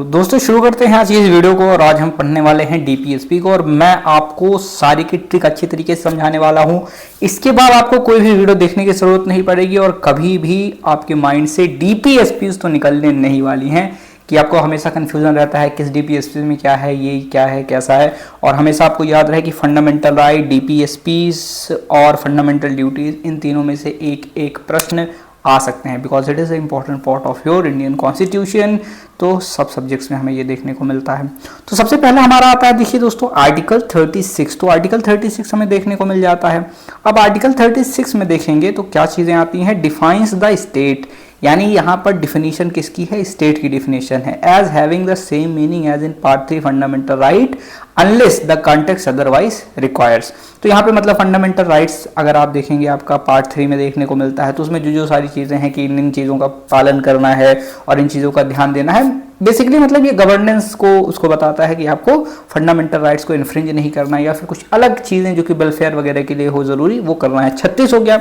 दोस्तों शुरू करते हैं आज की इस वीडियो को। और आज हम पढ़ने वाले हैं डीपीएसपी को, और मैं आपको सारी की ट्रिक अच्छी तरीके से समझाने वाला हूं। इसके बाद आपको कोई भी वीडियो देखने की जरूरत नहीं पड़ेगी और कभी भी आपके माइंड से डीपीएसपी तो निकलने नहीं वाली हैं कि आपको हमेशा कंफ्यूजन रहता है किस डीपीएसपी में क्या है, ये क्या है, कैसा है। और हमेशा आपको याद रहे कि फंडामेंटल राइट, डीपीएसपीज और फंडामेंटल ड्यूटीज, इन तीनों में से एक एक प्रश्न आ सकते हैं, because it is a important part of your Indian constitution. तो सब सब्जेक्ट्स में हमें ये देखने को मिलता है। तो सबसे पहले हमारा आता है, देखिए दोस्तों, आर्टिकल 36। तो आर्टिकल 36 हमें देखने को मिल जाता है। अब आर्टिकल 36 में देखेंगे तो क्या चीज़ें आती हैं, डिफाइंस द स्टेट, यानी यहाँ पर डिफिनीशन किसकी है, स्टेट की डिफिनीशन है, as having the same meaning as in part 3 fundamental right unless the context otherwise requires. तो यहाँ पे मतलब फंडामेंटल राइट्स अगर आप देखेंगे आपका पार्ट 3 में देखने को मिलता है, तो उसमें जो सारी चीज़ें हैं कि इन चीज़ों का पालन करना है और इन चीज़ों का ध्यान देना है। बेसिकली मतलब ये गवर्नेंस को उसको बताता है कि आपको फंडामेंटल राइट्स को इन्फ्रिंज नहीं करना है या फिर कुछ अलग चीज़ें जो कि वेलफेयर वगैरह के लिए हो जरूरी वो करना है। 36 हो गया।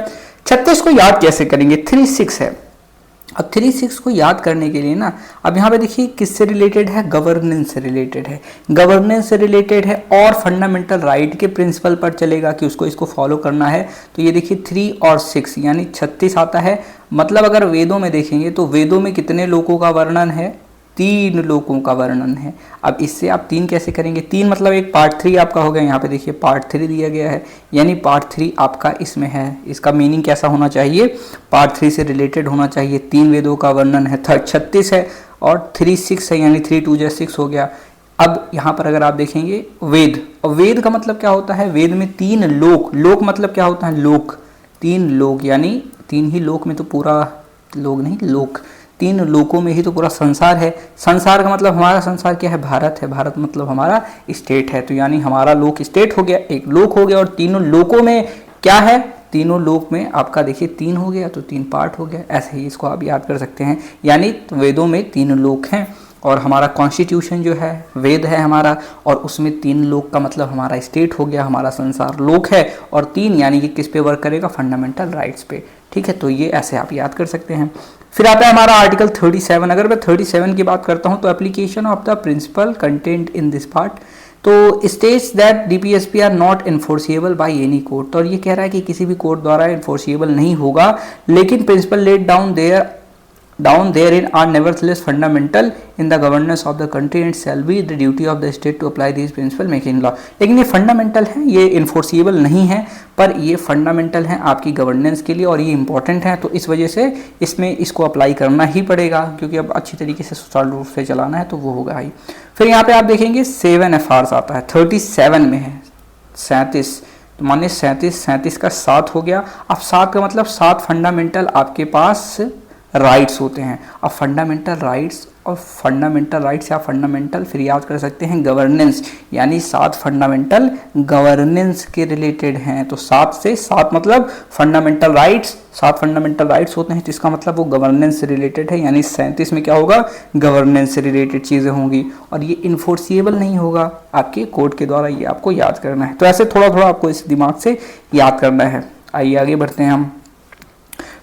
36 को याद कैसे करेंगे, 36 है। अब 36 को याद करने के लिए ना, अब यहाँ पे देखिए किससे रिलेटेड है, गवर्नेंस से रिलेटेड है। गवर्नेंस से रिलेटेड है और फंडामेंटल राइट के प्रिंसिपल पर चलेगा कि उसको इसको फॉलो करना है। तो ये देखिए 3 और 6 यानी 36 आता है। मतलब अगर वेदों में देखेंगे तो वेदों में कितने लोकों का वर्णन है, 3 लोकों का वर्णन है। अब इससे आप 3 कैसे करेंगे, 3 मतलब एक पार्ट 3 आपका हो गया। यहाँ पे देखिए पार्ट 3 दिया गया है, यानी पार्ट 3 आपका इसमें है। इसका मीनिंग कैसा होना चाहिए, पार्ट 3 से रिलेटेड होना चाहिए। 3 वेदों का वर्णन है, 36 है और 3 6 है, यानी 3 2 6 हो गया। अब यहाँ पर अगर आप देखेंगे वेद, और वेद का मतलब क्या होता है, वेद में 3 लोक, लोक मतलब क्या होता है, लोक, 3 लोक, यानी 3 ही लोक में तो पूरा लोक नहीं, लोक 3 लोकों में ही तो पूरा संसार है। संसार का मतलब हमारा संसार क्या है, भारत है। भारत मतलब हमारा स्टेट है। तो यानी हमारा लोक स्टेट हो गया, एक लोक हो गया। और तीनों लोकों में क्या है, तीनों लोक में आपका देखिए 3 हो गया तो 3 पार्ट हो गया। ऐसे ही इसको आप याद कर सकते हैं। यानी वेदों में 3 लोक हैं और हमारा कॉन्स्टिट्यूशन जो है वेद है हमारा, और उसमें 3 लोक का मतलब हमारा स्टेट हो गया, हमारा संसार लोक है। और 3 यानी कि किस पे वर्क करेगा, फंडामेंटल राइट्स पे। ठीक है, तो ये ऐसे आप याद कर सकते हैं। फिर आता है हमारा आर्टिकल 37। अगर मैं 37 की बात करता हूं तो application of the principle content in this part, तो states that DPSP are not enforceable by any court. और ये कह रहा है कि किसी भी कोर्ट द्वारा इन्फोर्सिएबल नहीं होगा, लेकिन principle laid down therein are nevertheless fundamental in the governance of the country and shall be the duty of the state to apply these principles making law। लेकिन ये फंडामेंटल है, ये इन्फोर्सिएबल नहीं है, पर ये फंडामेंटल है आपकी गवर्नेंस के लिए और ये इंपॉर्टेंट है। तो इस वजह से इसमें इसको अप्लाई करना ही पड़ेगा, क्योंकि अब अच्छी तरीके से सुचारू रूप से चलाना है तो वो होगा ही। फिर यहाँ पे आप देखेंगे 7 FRs आता है, 37 में है 37, तो मानिए 37 का 7 हो गया। अब 7 का मतलब 7 फंडामेंटल आपके पास राइट्स होते हैं। अब फंडामेंटल राइट्स और फंडामेंटल राइट्स या फंडामेंटल फिर याद कर सकते हैं गवर्नेंस, यानी 7 फंडामेंटल गवर्नेंस के रिलेटेड हैं। तो 7 से 7 मतलब फंडामेंटल राइट्स, 7 फंडामेंटल राइट्स होते हैं, तो इसका मतलब वो गवर्नेंस से रिलेटेड है। यानी 37 में क्या होगा, गवर्नेंस से रिलेटेड चीज़ें होंगी और ये इन्फोर्सिएबल नहीं होगा आपके कोर्ट के द्वारा, ये आपको याद करना है। तो ऐसे थोड़ा थोड़ा आपको इस दिमाग से याद करना है। आइए आगे बढ़ते हैं हम।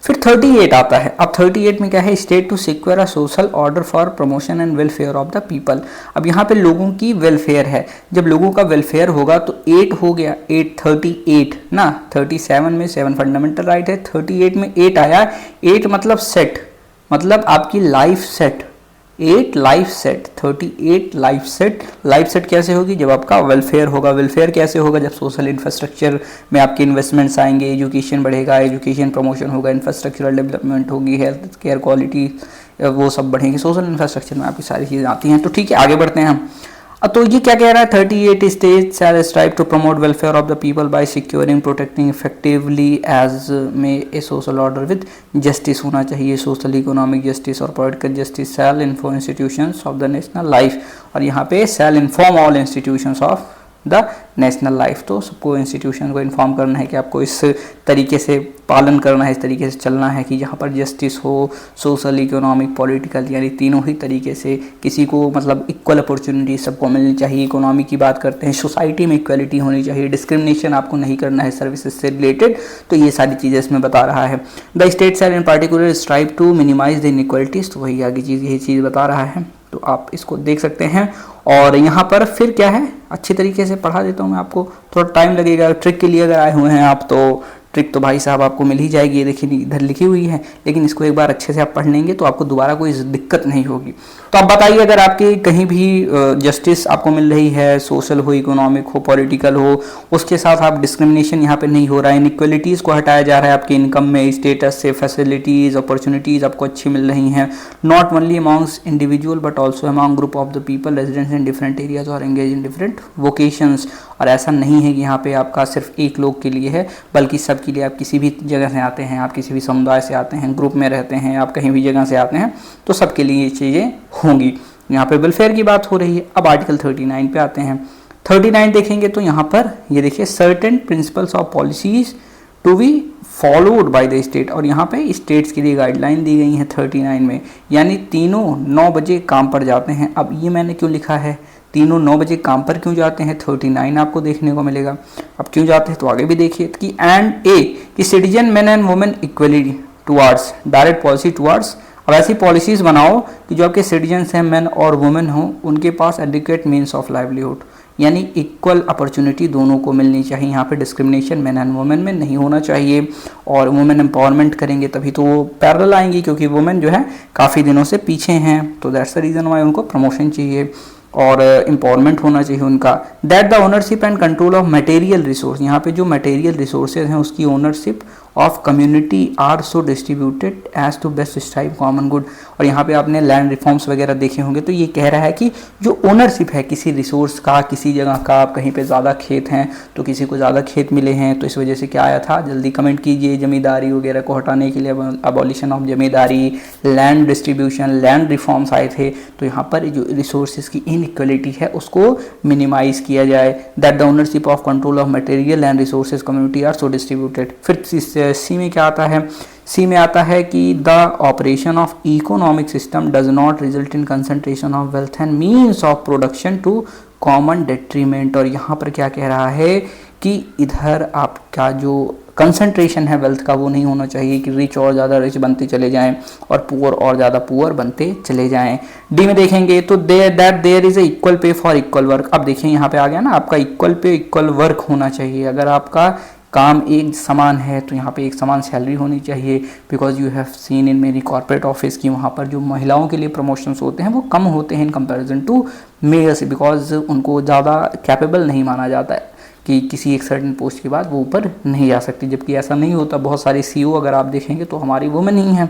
फिर 38 आता है। अब 38 में क्या है, state to secure a social order for promotion and welfare of the people. अब यहाँ पे लोगों की वेलफेयर है, जब लोगों का वेलफेयर होगा तो 8 हो गया, 8 38 ना, 37 में 7 फंडामेंटल राइट है, 38 में 8 आया। 8 मतलब सेट, मतलब आपकी life set, 8 life set, 38 life set. Life set कैसे होगी, जब आपका वेलफेयर होगा। वेलफेयर कैसे होगा, जब सोशल इंफ्रास्ट्रक्चर में आपके इन्वेस्टमेंट्स आएंगे, एजुकेशन बढ़ेगा, एजुकेशन प्रमोशन होगा, इंफ्रास्ट्रक्चरल डेवलपमेंट होगी, हेल्थ केयर क्वालिटी वो सब बढ़ेंगे। सोशल इंफ्रास्ट्रक्चर में आपकी सारी चीज़ें आती हैं। तो ठीक है, आगे बढ़ते हैं हम। तो ये क्या कह रहा है, 38 states shall strive to promote welfare of the people by securing protecting effectively as में a social order with justice होना चाहिए। सोशल इकोनॉमिक जस्टिस और political justice shall inform institutions of the national life, और यहाँ पे shall inform all institutions of the national life. तो सबको institution को इन्फॉर्म करना है कि आपको इस तरीके से पालन करना है, इस तरीके से चलना है कि यहाँ पर जस्टिस हो, सोशल इकोनॉमिक पॉलिटिकल, यानी तीनों ही तरीके से किसी को मतलब इक्वल अपॉर्चुनिटी सबको मिलनी चाहिए। इकोनॉमी की बात करते हैं, सोसाइटी में इक्वलिटी होनी चाहिए, डिस्क्रिमिनेशन आपको नहीं करना है सर्विसेज से रिलेटेड। तो ये सारी चीज़ें इसमें बता रहा है। The states are in particular strive to minimise the inequalities, तो वही आगे चीज़ यही चीज़ बता रहा है। तो आप इसको देख सकते हैं। और यहाँ पर फिर क्या है, अच्छी तरीके से पढ़ा देता हूँ मैं आपको, थोड़ा टाइम लगेगा। ट्रिक के लिए अगर आए हुए हैं आप तो ट्रिक तो भाई साहब आपको मिल ही जाएगी, ये देखिए इधर लिखी हुई है, लेकिन इसको एक बार अच्छे से आप पढ़ लेंगे तो आपको दोबारा कोई दिक्कत नहीं होगी। तो आप बताइए, अगर आपके कहीं भी जस्टिस आपको मिल रही है, सोशल हो, इकोनॉमिक हो, पॉलिटिकल हो, उसके साथ आप डिस्क्रिमिनेशन यहाँ पे नहीं हो रहा है, इनइक्वलिटीज़ को हटाया जा रहा है, आपके इनकम में, स्टेटस से, फैसिलिटीज़, अपॉर्चुनिटीज़ आपको अच्छी मिल रही हैं, not only amongst individual but also among group of the people residents in different areas और एंगेज इन डिफरेंट वोकेशंस। और ऐसा नहीं है कि यहाँ पे आपका सिर्फ एक लोग के लिए है, बल्कि सबके लिए। आप किसी भी जगह से आते हैं, आप किसी भी समुदाय से आते हैं, ग्रुप में रहते हैं, आप कहीं भी जगह से आते हैं, तो सबके लिए ये चीज़ें होंगी। यहाँ पे वेलफेयर की बात हो रही है। अब आर्टिकल 39 पे आते हैं। 39 देखेंगे तो यहाँ पर ये देखिए, certain principles of policies to be followed by the state, और यहाँ पे स्टेट्स के लिए गाइडलाइन दी गई है 39 में, यानी तीनों 9 बजे काम पर जाते हैं। अब ये मैंने क्यों लिखा है, तीनों 9 बजे काम पर क्यों जाते हैं, 39 आपको देखने को मिलेगा। अब क्यों जाते हैं तो आगे भी देखिए कि एंड ए कि citizen man and women equally towards direct policy towards. अब ऐसी पॉलिसीज़ बनाओ कि जो आपके सिटीजन्स हैं, मैन और वुमेन हों, उनके पास एडिक्वेट मीन्स ऑफ लाइवलीहुड, यानी इक्वल अपॉर्चुनिटी दोनों को मिलनी चाहिए। यहाँ पे डिस्क्रिमिनेशन मैन एंड वुमेन में नहीं होना चाहिए। और वुमेन एम्पावरमेंट करेंगे तभी तो वो पैरेलल आएंगी, क्योंकि वुमेन जो है काफ़ी दिनों से पीछे हैं, तो दैट्स द रीज़न वाई उनको प्रमोशन चाहिए और एम्पावरमेंट होना चाहिए उनका। That the ownership and control of material resource, यहाँ पे जो मटेरियल रिसोर्सेज हैं उसकी ownership of community are so distributed as to best strive common good. और यहाँ पे आपने लैंड रिफॉर्म्स वगैरह देखे होंगे, तो ये कह रहा है कि जो ओनरशिप है किसी रिसोर्स का, किसी जगह का, आप कहीं पे ज़्यादा खेत हैं तो किसी को ज़्यादा खेत मिले हैं, तो इस वजह से क्या आया था, जल्दी कमेंट कीजिए, जमींदारी वगैरह को हटाने के लिए abolition of zamindari, land distribution, land reforms आए थे। तो यहाँ पर जो रिसोर्सेज की इनइक्वलिटी है उसको मिनिमाइज किया जाए। That the ownership of control of material and resources community are so distributed. फिर सी में क्या आता है, सी में आता है कि the operation of economic system does not result in concentration of wealth and means of production to common detriment. और यहाँ पर क्या कह रहा है कि इधर आपका जो कंसंट्रेशन है वेल्थ का वो नहीं होना चाहिए कि रिच और ज़्यादा रिच बनते चले जाएं और पुअर और ज़्यादा पुअर बनते चले जाएं। डी में देखेंगे तो there is a equal pay for equal work. अब देखिए यहाँ पे आ गया ना, आपका इक्वल पे इक्वल वर्क होना चाहिए। अगर आपका काम एक समान है तो यहाँ पे एक समान सैलरी होनी चाहिए। Because you have seen in मेरी कॉर्पोरेट ऑफिस की वहाँ पर जो महिलाओं के लिए प्रमोशंस होते हैं वो कम होते हैं in comparison to males, because उनको ज़्यादा कैपेबल नहीं माना जाता है कि किसी एक सर्टेन पोस्ट के बाद वो ऊपर नहीं जा सकती, जबकि ऐसा नहीं होता। बहुत सारे सीईओ अगर आप देखेंगे तो हमारी वुमेन ही हैं।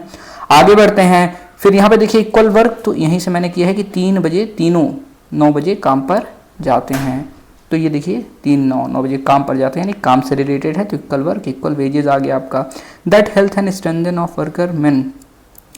आगे बढ़ते हैं, फिर यहाँ पे देखिए इक्वल वर्क, तो यहीं से मैंने किया है कि 3 बजे तीनों 9 बजे काम पर जाते हैं। तो ये देखिए 3-9 बजे काम पर जाते हैं, यानी काम से रिलेटेड है, तो इक्वल वर्क इक्वल वेजेस आ गया आपका। That health and strengthen of worker men,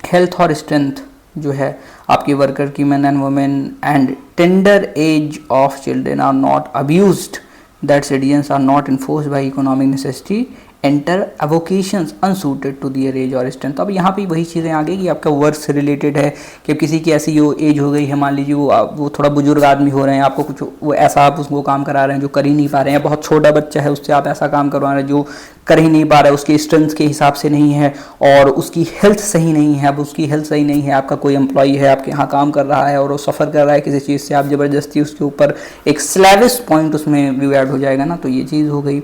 health और स्ट्रेंथ जो है आपके वर्कर की, man and women, and tender age of children are not abused, that citizens are not enforced by economic necessity, enter avocations unsuited to their age और strength. अब यहाँ पे वही चीज़ें आ गई कि आपका वर्क से रिलेटेड है कि अब किसी की ऐसी जो एज हो गई है, मान लीजिए वो थोड़ा बुजुर्ग आदमी हो रहे हैं, आपको कुछ वो ऐसा आप उसको काम करा रहे हैं जो कर ही नहीं पा रहे हैं, बहुत छोटा बच्चा है उससे आप ऐसा काम करवा रहे हैं जो कर ही नहीं पा रहा है, उसके स्ट्रेंथ के हिसाब से नहीं है और उसकी हेल्थ सही नहीं है। अब उसकी हेल्थ सही नहीं है, आपका कोई एम्प्लॉई है आपके यहाँ काम कर रहा है और वो सफ़र कर रहा है किसी चीज़ से, आप ज़बरदस्ती उसके ऊपर एक स्लैविश पॉइंट उसमें व्यू ऐड हो जाएगा ना, तो ये चीज़ हो गई।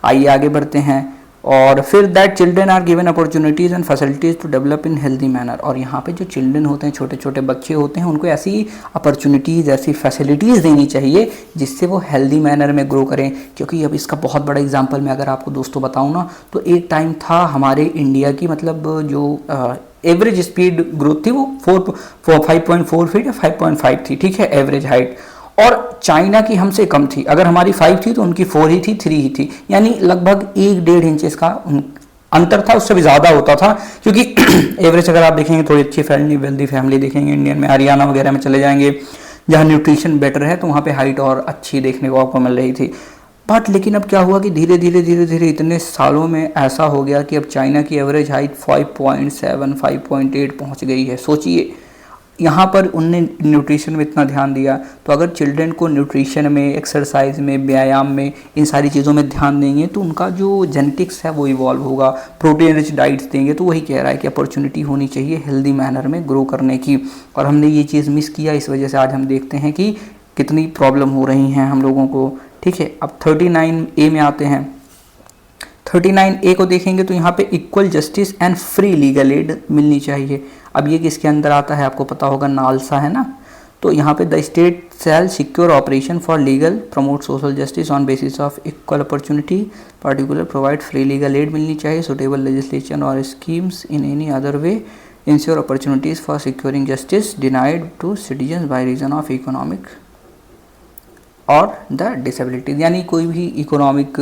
आइए आगे बढ़ते हैं। और फिर that children are given opportunities and facilities to develop in healthy manner. और यहाँ पे जो चिल्ड्रेन होते हैं, छोटे छोटे बच्चे होते हैं, उनको ऐसी अपॉर्चुनिटीज़, ऐसी फैसिलिटीज़ देनी चाहिए जिससे वो हेल्दी मैनर में ग्रो करें। क्योंकि अब इसका बहुत बड़ा एग्जांपल मैं अगर आपको दोस्तों बताऊँ ना, तो एक टाइम था हमारे इंडिया की, मतलब जो एवरेज स्पीड ग्रोथ थी वो 5.4 फीट या 5.5 थी, ठीक है, एवरेज हाइट। और चाइना की हमसे कम थी, अगर हमारी 5 थी तो उनकी 4 ही थी, 3 ही थी, यानी लगभग 1-1.5 इंचेस का अंतर था, उससे भी ज़्यादा होता था। क्योंकि एवरेज अगर आप देखेंगे, थोड़ी अच्छी फैमिली, वेल्दी फैमिली देखेंगे इंडियन में, हरियाणा वगैरह में चले जाएंगे जहाँ न्यूट्रिशन बेटर है, तो वहाँ पे हाइट और अच्छी देखने को आपको मिल रही थी। बट लेकिन अब क्या हुआ कि धीरे धीरे इतने सालों में ऐसा हो गया कि अब चाइना की एवरेज हाइट 5.7, 5.8 पहुँच गई है। सोचिए यहाँ पर उनने न्यूट्रिशन में इतना ध्यान दिया, तो अगर चिल्ड्रन को न्यूट्रिशन में, एक्सरसाइज में, व्यायाम में, इन सारी चीज़ों में ध्यान देंगे तो उनका जो जेनेटिक्स है वो इवॉल्व होगा। प्रोटीन रिच डाइट्स देंगे तो वही कह रहा है कि अपॉर्चुनिटी होनी चाहिए हेल्दी मैनर में ग्रो करने की, और हमने ये चीज़ मिस किया, इस वजह से आज हम देखते हैं कि कितनी प्रॉब्लम हो रही हैं हम लोगों को। ठीक है, अब 39A में आते हैं। 39A को देखेंगे तो यहाँ पे equal justice and free legal aid मिलनी चाहिए। अब ये किसके अंदर आता है आपको पता होगा, नालसा है ना। तो यहाँ पे the state shall secure operation for legal promote social justice on basis of equal opportunity particular provide free legal aid मिलनी चाहिए, सुटेबल लेजिस्लेशन और schemes in any other way ensure opportunities for securing justice denied to citizen by reason of economic और the disabilities. यानी कोई भी economic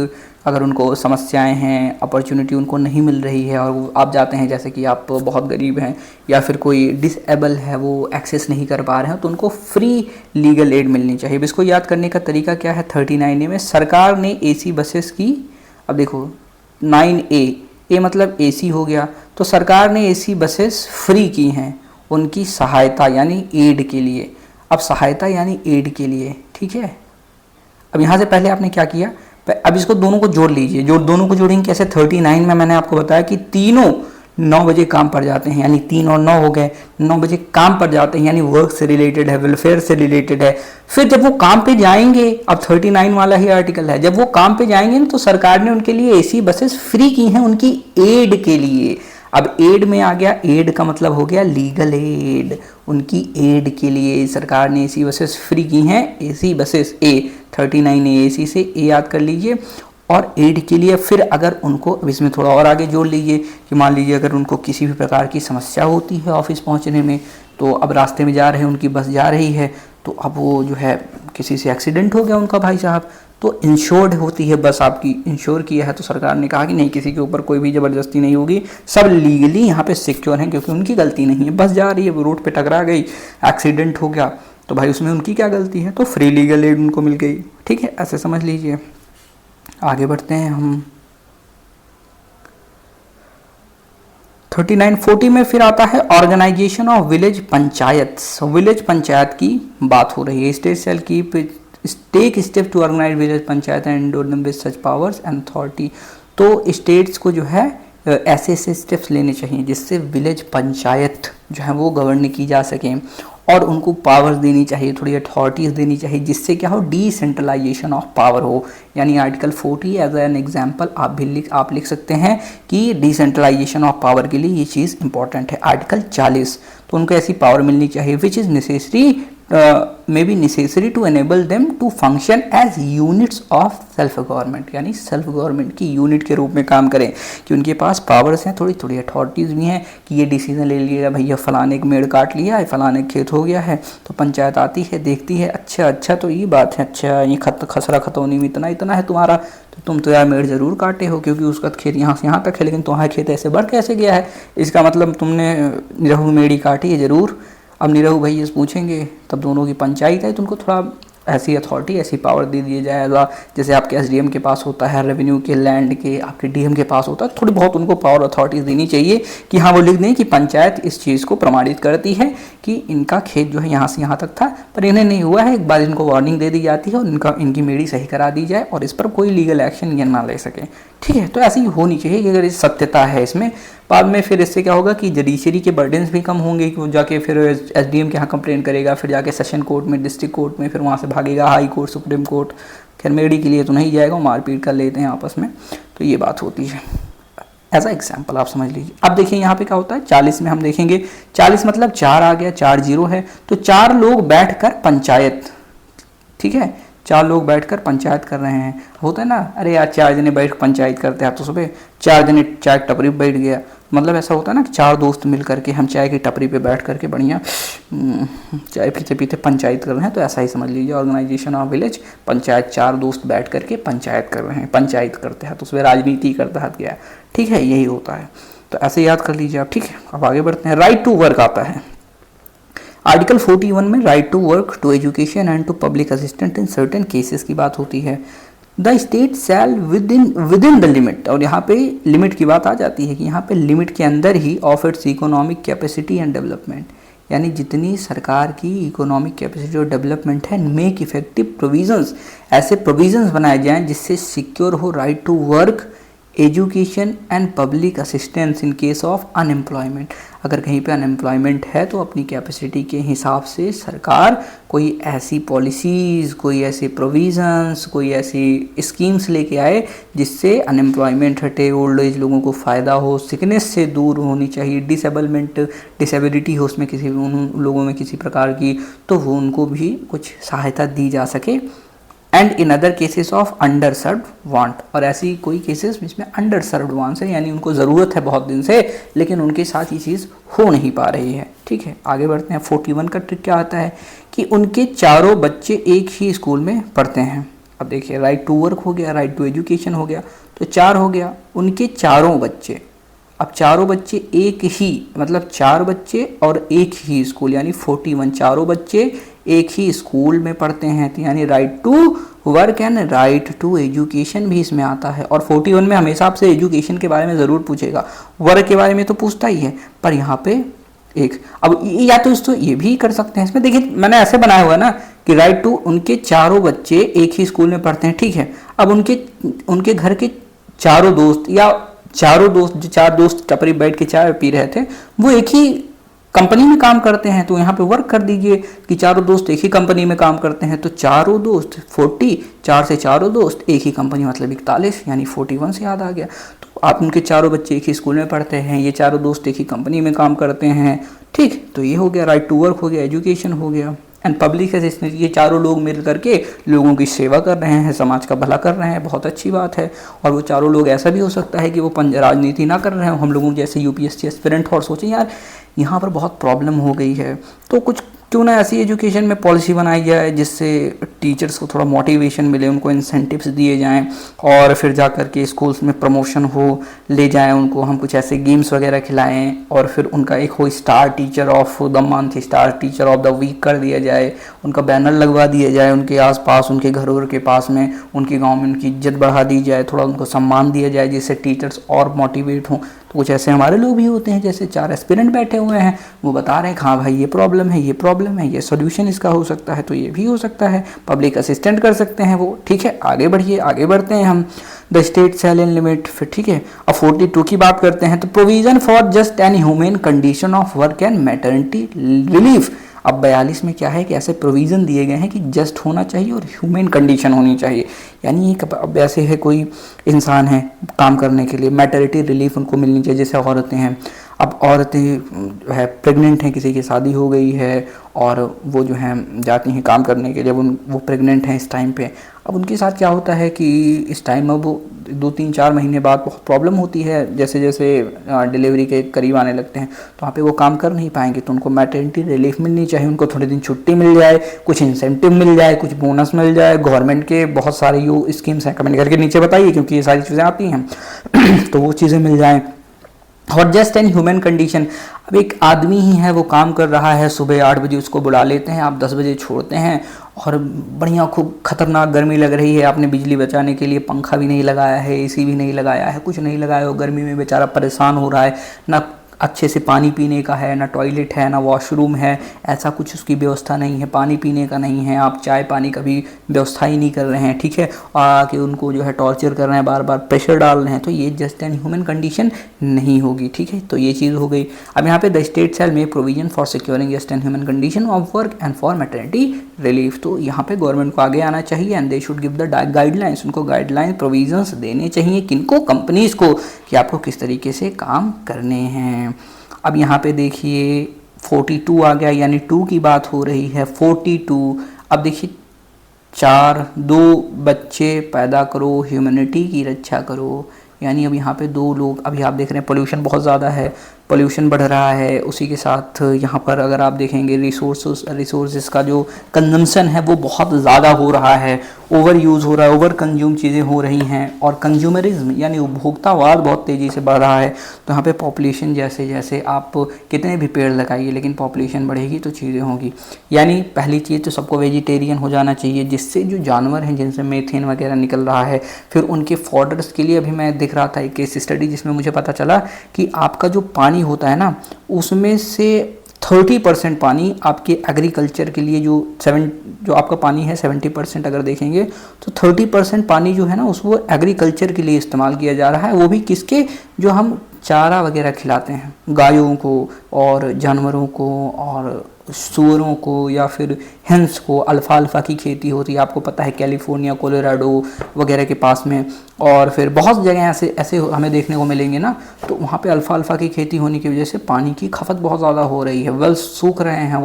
अगर उनको समस्याएं हैं, अपॉर्चुनिटी उनको नहीं मिल रही है और आप जाते हैं, जैसे कि आप बहुत गरीब हैं या फिर कोई डिसेबल है, वो एक्सेस नहीं कर पा रहे हैं, तो उनको फ्री लीगल एड मिलनी चाहिए। इसको याद करने का तरीका क्या है, 39A में सरकार ने AC बसेस की, अब देखो 9A मतलब AC हो गया, तो सरकार ने AC बसेस फ्री की हैं उनकी सहायता यानी एड के लिए। अब सहायता यानी एड के लिए, ठीक है। अब यहाँ से पहले आपने क्या किया, अब इसको दोनों को जोड़ लीजिए। जो दोनों को जोड़ेंगे कैसे, 39 में मैंने आपको बताया कि तीनों 9 बजे काम पर जाते हैं, यानी 3 और 9 हो गए, 9 बजे काम पर जाते हैं, यानी वर्क से रिलेटेड है, वेलफेयर से रिलेटेड है। फिर जब वो काम पे जाएंगे, अब 39 वाला ही आर्टिकल है, जब वो काम पे जाएंगे तो सरकार ने उनके लिए AC बसेस फ्री की हैं उनकी एड के लिए। अब एड में आ गया, एड का मतलब हो गया लीगल एड, उनकी एड के लिए सरकार ने AC बसेस फ्री की हैं। AC buses A 39A AC से A याद कर लीजिए, और एड के लिए फिर अगर उनको, अब इसमें थोड़ा और आगे जोड़ लीजिए कि मान लीजिए अगर उनको किसी भी प्रकार की समस्या होती है ऑफिस पहुंचने में, तो अब रास्ते में जा रहे हैं, उनकी बस जा रही है, तो अब वो जो है किसी से एक्सीडेंट हो गया उनका भाई साहब, तो इंश्योर्ड होती है बस, आपकी इंश्योर किया है, तो सरकार ने कहा कि नहीं, किसी के ऊपर कोई भी ज़बरदस्ती नहीं होगी, सब लीगली यहाँ पे सिक्योर हैं क्योंकि उनकी गलती नहीं है। बस जा रही है, वो रोड पे टकरा गई, एक्सीडेंट हो गया, तो भाई उसमें उनकी क्या गलती है, तो फ्री लीगल एड उनको मिल गई। ठीक है, ऐसे समझ लीजिए। आगे बढ़ते हैं हम। 3940 में फिर आता है organisation of village panchayat. Village panchayat की बात हो रही है। State shall keep take step to organise village panchayat and endow them with such powers and authority. तो स्टेट्स को जो है ऐसे ऐसे स्टेप्स लेने चाहिए जिससे विलेज पंचायत जो है वो गवर्न की जा सके, और उनको पावर्स देनी चाहिए, थोड़ी अथॉरिटीज़ देनी चाहिए, जिससे क्या हो, डिसेंट्रलाइजेशन ऑफ पावर हो। यानी आर्टिकल 40 एज एन एग्जाम्पल आप लिख सकते हैं कि डिसेंट्रलाइजेशन ऑफ पावर के लिए ये चीज़ इंपॉर्टेंट है। आर्टिकल 40, तो उनको ऐसी पावर मिलनी चाहिए which is necessary may be necessary to enable them to function as units of self government, यानी सेल्फ गवर्नमेंट की यूनिट के रूप में काम करें, कि उनके पास पावर्स हैं, थोड़ी थोड़ी अथॉरिटीज़ भी हैं कि ये डिसीजन ले लिएगा, भैया फलाने का मेड़ काट लिया है, फलाने खेत हो गया है, तो पंचायत आती है, देखती है, अच्छा तो ये बात है, अच्छा ये खसरा खतौनी में इतना है तुम्हारा, तो तुम तो यार मेड़ ज़रूर काटे हो क्योंकि उसका खेत यहाँ से यहाँ तक है, लेकिन तुम्हारा खेत ऐसे बढ़ कैसे गया है, इसका मतलब तुमने निरहू मेड़ी काटी है ज़रूर। अब निरहू भैया से पूछेंगे, तब दोनों की पंचायत है, तो उनको थोड़ा ऐसी अथॉरिटी, ऐसी पावर दे दिया जाएगा, जैसे आपके SDM के पास होता है, रेवेन्यू के, लैंड के, आपके DM के पास होता है, थोड़ी बहुत उनको पावर अथॉरिटीज़ देनी चाहिए कि हाँ वो लिख दें कि पंचायत इस चीज़ को प्रमाणित करती है कि इनका खेत जो है यहाँ से यहाँ तक था, पर इन्हें नहीं हुआ है, एक बार इनको वार्निंग दे दी जाती है और इनकी मेड़ी सही करा दी जाए और इस पर कोई लीगल एक्शन ये ना ले सके। ठीक है, तो ऐसी होनी चाहिए कि अगर इस सत्यता है इसमें, बाद में फिर इससे क्या होगा कि जुडिशरी के बर्डन्स भी कम होंगे, कि वो जाके फिर SDM के यहाँ कंप्लेंट करेगा, फिर जाके सेशन कोर्ट में, डिस्ट्रिक्ट कोर्ट में, फिर वहाँ से भागेगा हाई कोर्ट, सुप्रीम कोर्ट। खैर मेडी के लिए तो नहीं जाएगा, मारपीट कर लेते हैं आपस में, तो ये बात होती है। एज अ एग्जाम्पल आप समझ लीजिए। अब देखिए यहाँ पे क्या होता है, 40 में हम देखेंगे, 40 मतलब 4 आ गया, 4 0 है, तो 4 लोग बैठकर पंचायत, ठीक है, 4 लोग बैठकर पंचायत कर रहे हैं। होता है ना, अरे यार 4 जने बैठ पंचायत करते हैं, तो सुबह 4 जने चाय टपरी पर बैठ गया, मतलब ऐसा होता है ना कि 4 दोस्त मिल करके हम चाय की टपरी पे बैठ करके बढ़िया चाय पीते पीते पंचायत कर रहे हैं, तो ऐसा ही समझ लीजिए ऑर्गेनाइजेशन ऑफ विलेज पंचायत, 4 दोस्त बैठ करके पंचायत कर रहे हैं, पंचायत करते हैं, तो उसमें राजनीति करता है क्या, ठीक है, यही होता है, तो ऐसे याद कर लीजिए आप। ठीक है, अब आगे बढ़ते हैं। राइट टू वर्क आता है आर्टिकल 41 में, right to work, to education and to public assistant in certain cases की बात होती है। The state shall within the limit, और यहाँ पे लिमिट की बात आ जाती है कि यहाँ पे लिमिट के अंदर ही of its economic capacity and development, यानी जितनी सरकार की इकोनॉमिक कैपेसिटी और डेवलपमेंट है, मेक इफेक्टिव प्रोविजंस, ऐसे प्रोविजंस बनाए जाएं जिससे सिक्योर हो right to work, education and public assistance in case of unemployment. अगर कहीं पे अनएम्प्लॉयमेंट है तो अपनी कैपेसिटी के हिसाब से सरकार कोई ऐसी पॉलिसीज़, कोई ऐसे प्रोविज़न्स, कोई ऐसी स्कीम्स लेके आए जिससे अनएम्प्लॉयमेंट हटे, ओल्ड एज लोगों को फ़ायदा हो, सिकनेस से दूर होनी चाहिए, डिसेबिलिटी हो उसमें किसी उन लोगों में किसी प्रकार की, तो वो उनको भी कुछ सहायता दी जा सके। And in other cases of under served want, और ऐसी कोई केसेस जिसमें अंडर सर्व्ड वांट्स है, यानी उनको ज़रूरत है बहुत दिन से लेकिन उनके साथ ये चीज़ हो नहीं पा रही है। ठीक है, आगे बढ़ते हैं। 41 का ट्रिक क्या आता है कि उनके चारों बच्चे एक ही स्कूल में पढ़ते हैं। अब देखिए, राइट टू वर्क हो गया, राइट टू एजुकेशन हो गया, तो 4 हो गया, उनके चारों बच्चे। अब चारों बच्चे एक ही, मतलब 4 बच्चे और एक ही स्कूल, यानी 41, चारों बच्चे एक ही स्कूल में पढ़ते हैं, तो यानी right to work and right to education भी इसमें आता है। और 41 में हमेशा आपसे एजुकेशन के बारे में ज़रूर पूछेगा, वर्क के बारे में तो पूछता ही है, पर यहाँ पे एक, अब या तो इसको ये भी कर सकते हैं। इसमें देखिए मैंने ऐसे बनाया हुआ ना कि राइट टू, उनके चारों बच्चे एक ही स्कूल में पढ़ते हैं। ठीक है, अब उनके घर के चारों दोस्त, या चारों दोस्त, जो 4 दोस्त टपरी बैठ के चाय पी रहे थे, वो एक ही कंपनी में काम करते हैं, तो यहाँ पे वर्क कर दीजिए कि चारों दोस्त एक ही कंपनी में काम करते हैं, तो चारों दोस्त 40, 4 से चारों दोस्त एक ही कंपनी, मतलब 41, यानी 41 से याद आ गया। तो आप उनके चारों बच्चे एक ही स्कूल में पढ़ते हैं, ये चारों दोस्त एक ही कंपनी में काम करते हैं। ठीक, तो ये हो गया, राइट टू वर्क हो गया, एजुकेशन हो गया, एंड पब्लिक असिस्टेंस, ये चारों लोग मिल करके लोगों की सेवा कर रहे हैं, समाज का भला कर रहे हैं, बहुत अच्छी बात है। और वो चारों लोग, ऐसा भी हो सकता है कि वो राजनीति ना कर रहे हो, हम लोगों जैसे यूपीएससी एस्पिरेंट, और सोचें यार यहाँ पर बहुत प्रॉब्लम हो गई है, तो कुछ क्यों ना ऐसी एजुकेशन में पॉलिसी बनाई जाए जिससे टीचर्स को थोड़ा मोटिवेशन मिले, उनको इंसेंटिव्स दिए जाएं, और फिर जा कर के स्कूल्स में प्रमोशन हो, ले जाएं उनको, हम कुछ ऐसे गेम्स वगैरह खिलाएं, और फिर उनका एक हो star teacher of the month, star teacher of the week कर दिया जाए, उनका बैनर लगवा दिया जाए उनके आसपास, उनके घरों के पास में, उनके गाँव में उनकी इज्जत बढ़ा दी जाए, थोड़ा उनको सम्मान दिया जाए जिससे टीचर्स और मोटिवेट हों। तो कुछ ऐसे हमारे लोग भी होते हैं, जैसे 4 एस्पिरेंट बैठे हुए हैं, वो बता रहे हैं हाँ भाई ये प्रॉब्लम है, ये प्रॉब्लम है, ये सॉल्यूशन इसका हो सकता है, तो ये भी हो सकता है, पब्लिक असिस्टेंट कर सकते हैं वो। ठीक है, आगे बढ़िए, आगे बढ़ते हैं हम। The state shell in limit, फिर ठीक है, अब 42 की बात करते हैं, तो provision for just an human condition of work and maternity relief. अब 42 में क्या है कि ऐसे प्रोविज़न दिए गए हैं कि जस्ट होना चाहिए और ह्यूमन कंडीशन होनी चाहिए, यानी एक अब ऐसे है कोई इंसान है काम करने के लिए, मैटरनिटी रिलीफ उनको मिलनी चाहिए, जैसे औरतें हैं। अब औरतें है प्रेग्नेंट हैं, किसी की शादी हो गई है और वो जो हैं जाती हैं काम करने के लिए, वो प्रेग्नेंट हैं इस टाइम पे। अब उनके साथ क्या होता है कि इस टाइम में वो 2-3-4 महीने बाद बहुत प्रॉब्लम होती है, जैसे जैसे डिलीवरी के करीब आने लगते हैं, तो वहाँ पे वो काम कर नहीं पाएंगे, तो उनको मैटरनिटी रिलीफ मिलनी चाहिए, उनको थोड़े दिन छुट्टी मिल जाए, कुछ इंसेंटिव मिल जाए, कुछ बोनस मिल जाए। गवर्नमेंट के बहुत सारे यो स्कीम्स हैं, कमेंट करके नीचे बताइए क्योंकि ये सारी चीज़ें आती हैं तो वो चीज़ें मिल जाएँ। और जस्ट एन ह्यूमन कंडीशन, अब एक आदमी ही है, वो काम कर रहा है, सुबह 8 बजे उसको बुला लेते हैं, आप 10 बजे छोड़ते हैं, और बढ़िया खूब खतरनाक गर्मी लग रही है, आपने बिजली बचाने के लिए पंखा भी नहीं लगाया है, एसी भी नहीं लगाया है, कुछ नहीं लगाया हो, गर्मी में बेचारा परेशान हो रहा है, ना अच्छे से पानी पीने का है, ना टॉयलेट है, ना वॉशरूम है, ऐसा कुछ उसकी व्यवस्था नहीं है, पानी पीने का नहीं है, आप चाय पानी का भी व्यवस्था ही नहीं कर रहे हैं। ठीक है, आके उनको जो है टॉर्चर कर रहे हैं, बार बार प्रेशर डाल रहे हैं, तो ये जस्ट एंड ह्यूमन कंडीशन नहीं होगी। ठीक है, तो ये चीज़ हो गई। अब यहाँ पे the state shell make provision for securing just and human condition of work and for maternity relief, तो यहाँ पे गवर्नमेंट को आगे आना चाहिए, and they should give the guidelines, उनको गाइडलाइन प्रोविजंस देने चाहिए, किनको, कंपनीज को, कि आपको किस तरीके से काम करने हैं। अब यहाँ पे देखिए 42 आ गया, यानी 2 की बात हो रही है। 42, अब देखिए 2 बच्चे पैदा करो, ह्यूमैनिटी की रक्षा करो, यानी अब यहाँ पे 2 लोग, अभी आप देख रहे हैं पोल्यूशन बहुत ज़्यादा है, पोल्यूशन बढ़ रहा है, उसी के साथ यहाँ पर अगर आप देखेंगे रिसोर्सेज का जो कंजम्पशन है वो बहुत ज़्यादा हो रहा है, ओवर यूज़ हो रहा है, ओवर कंज्यूम चीज़ें हो रही हैं, और कंज्यूमरिज्म यानी उपभोक्तावाद बहुत तेज़ी से बढ़ रहा है। तो यहाँ पे पॉपुलेशन, जैसे जैसे आप कितने भी पेड़ लगाइए लेकिन पॉपुलेशन बढ़ेगी तो चीज़ें होंगी। यानी पहली चीज़ तो सबको वेजिटेरियन हो जाना चाहिए, जिससे जो जानवर हैं जिनसे मीथेन वगैरह निकल रहा है, फिर उनके फॉडर्स के लिए अभी मैं देख रहा था एक केस स्टडी जिसमें मुझे पता चला कि आपका जो पानी होता है ना, उसमें से 30% पानी आपके एग्रीकल्चर के लिए जो आपका पानी है 70% अगर देखेंगे तो 30% पानी जो है ना उसको एग्रीकल्चर के लिए इस्तेमाल किया जा रहा है, वो भी किसके, जो हम चारा वगैरह खिलाते हैं गायों को और जानवरों को और सूअरों को या फिर हंस को। अल्फाल्फा की खेती होती है, आपको पता है कैलिफोर्निया, कोलोराडो वगैरह के पास में, और फिर बहुत जगह ऐसे ऐसे हमें देखने को मिलेंगे ना, तो वहाँ पे अल्फाल्फा की खेती होने की वजह से पानी की खपत बहुत ज़्यादा हो रही है, वेल्स सूख रहे हैं,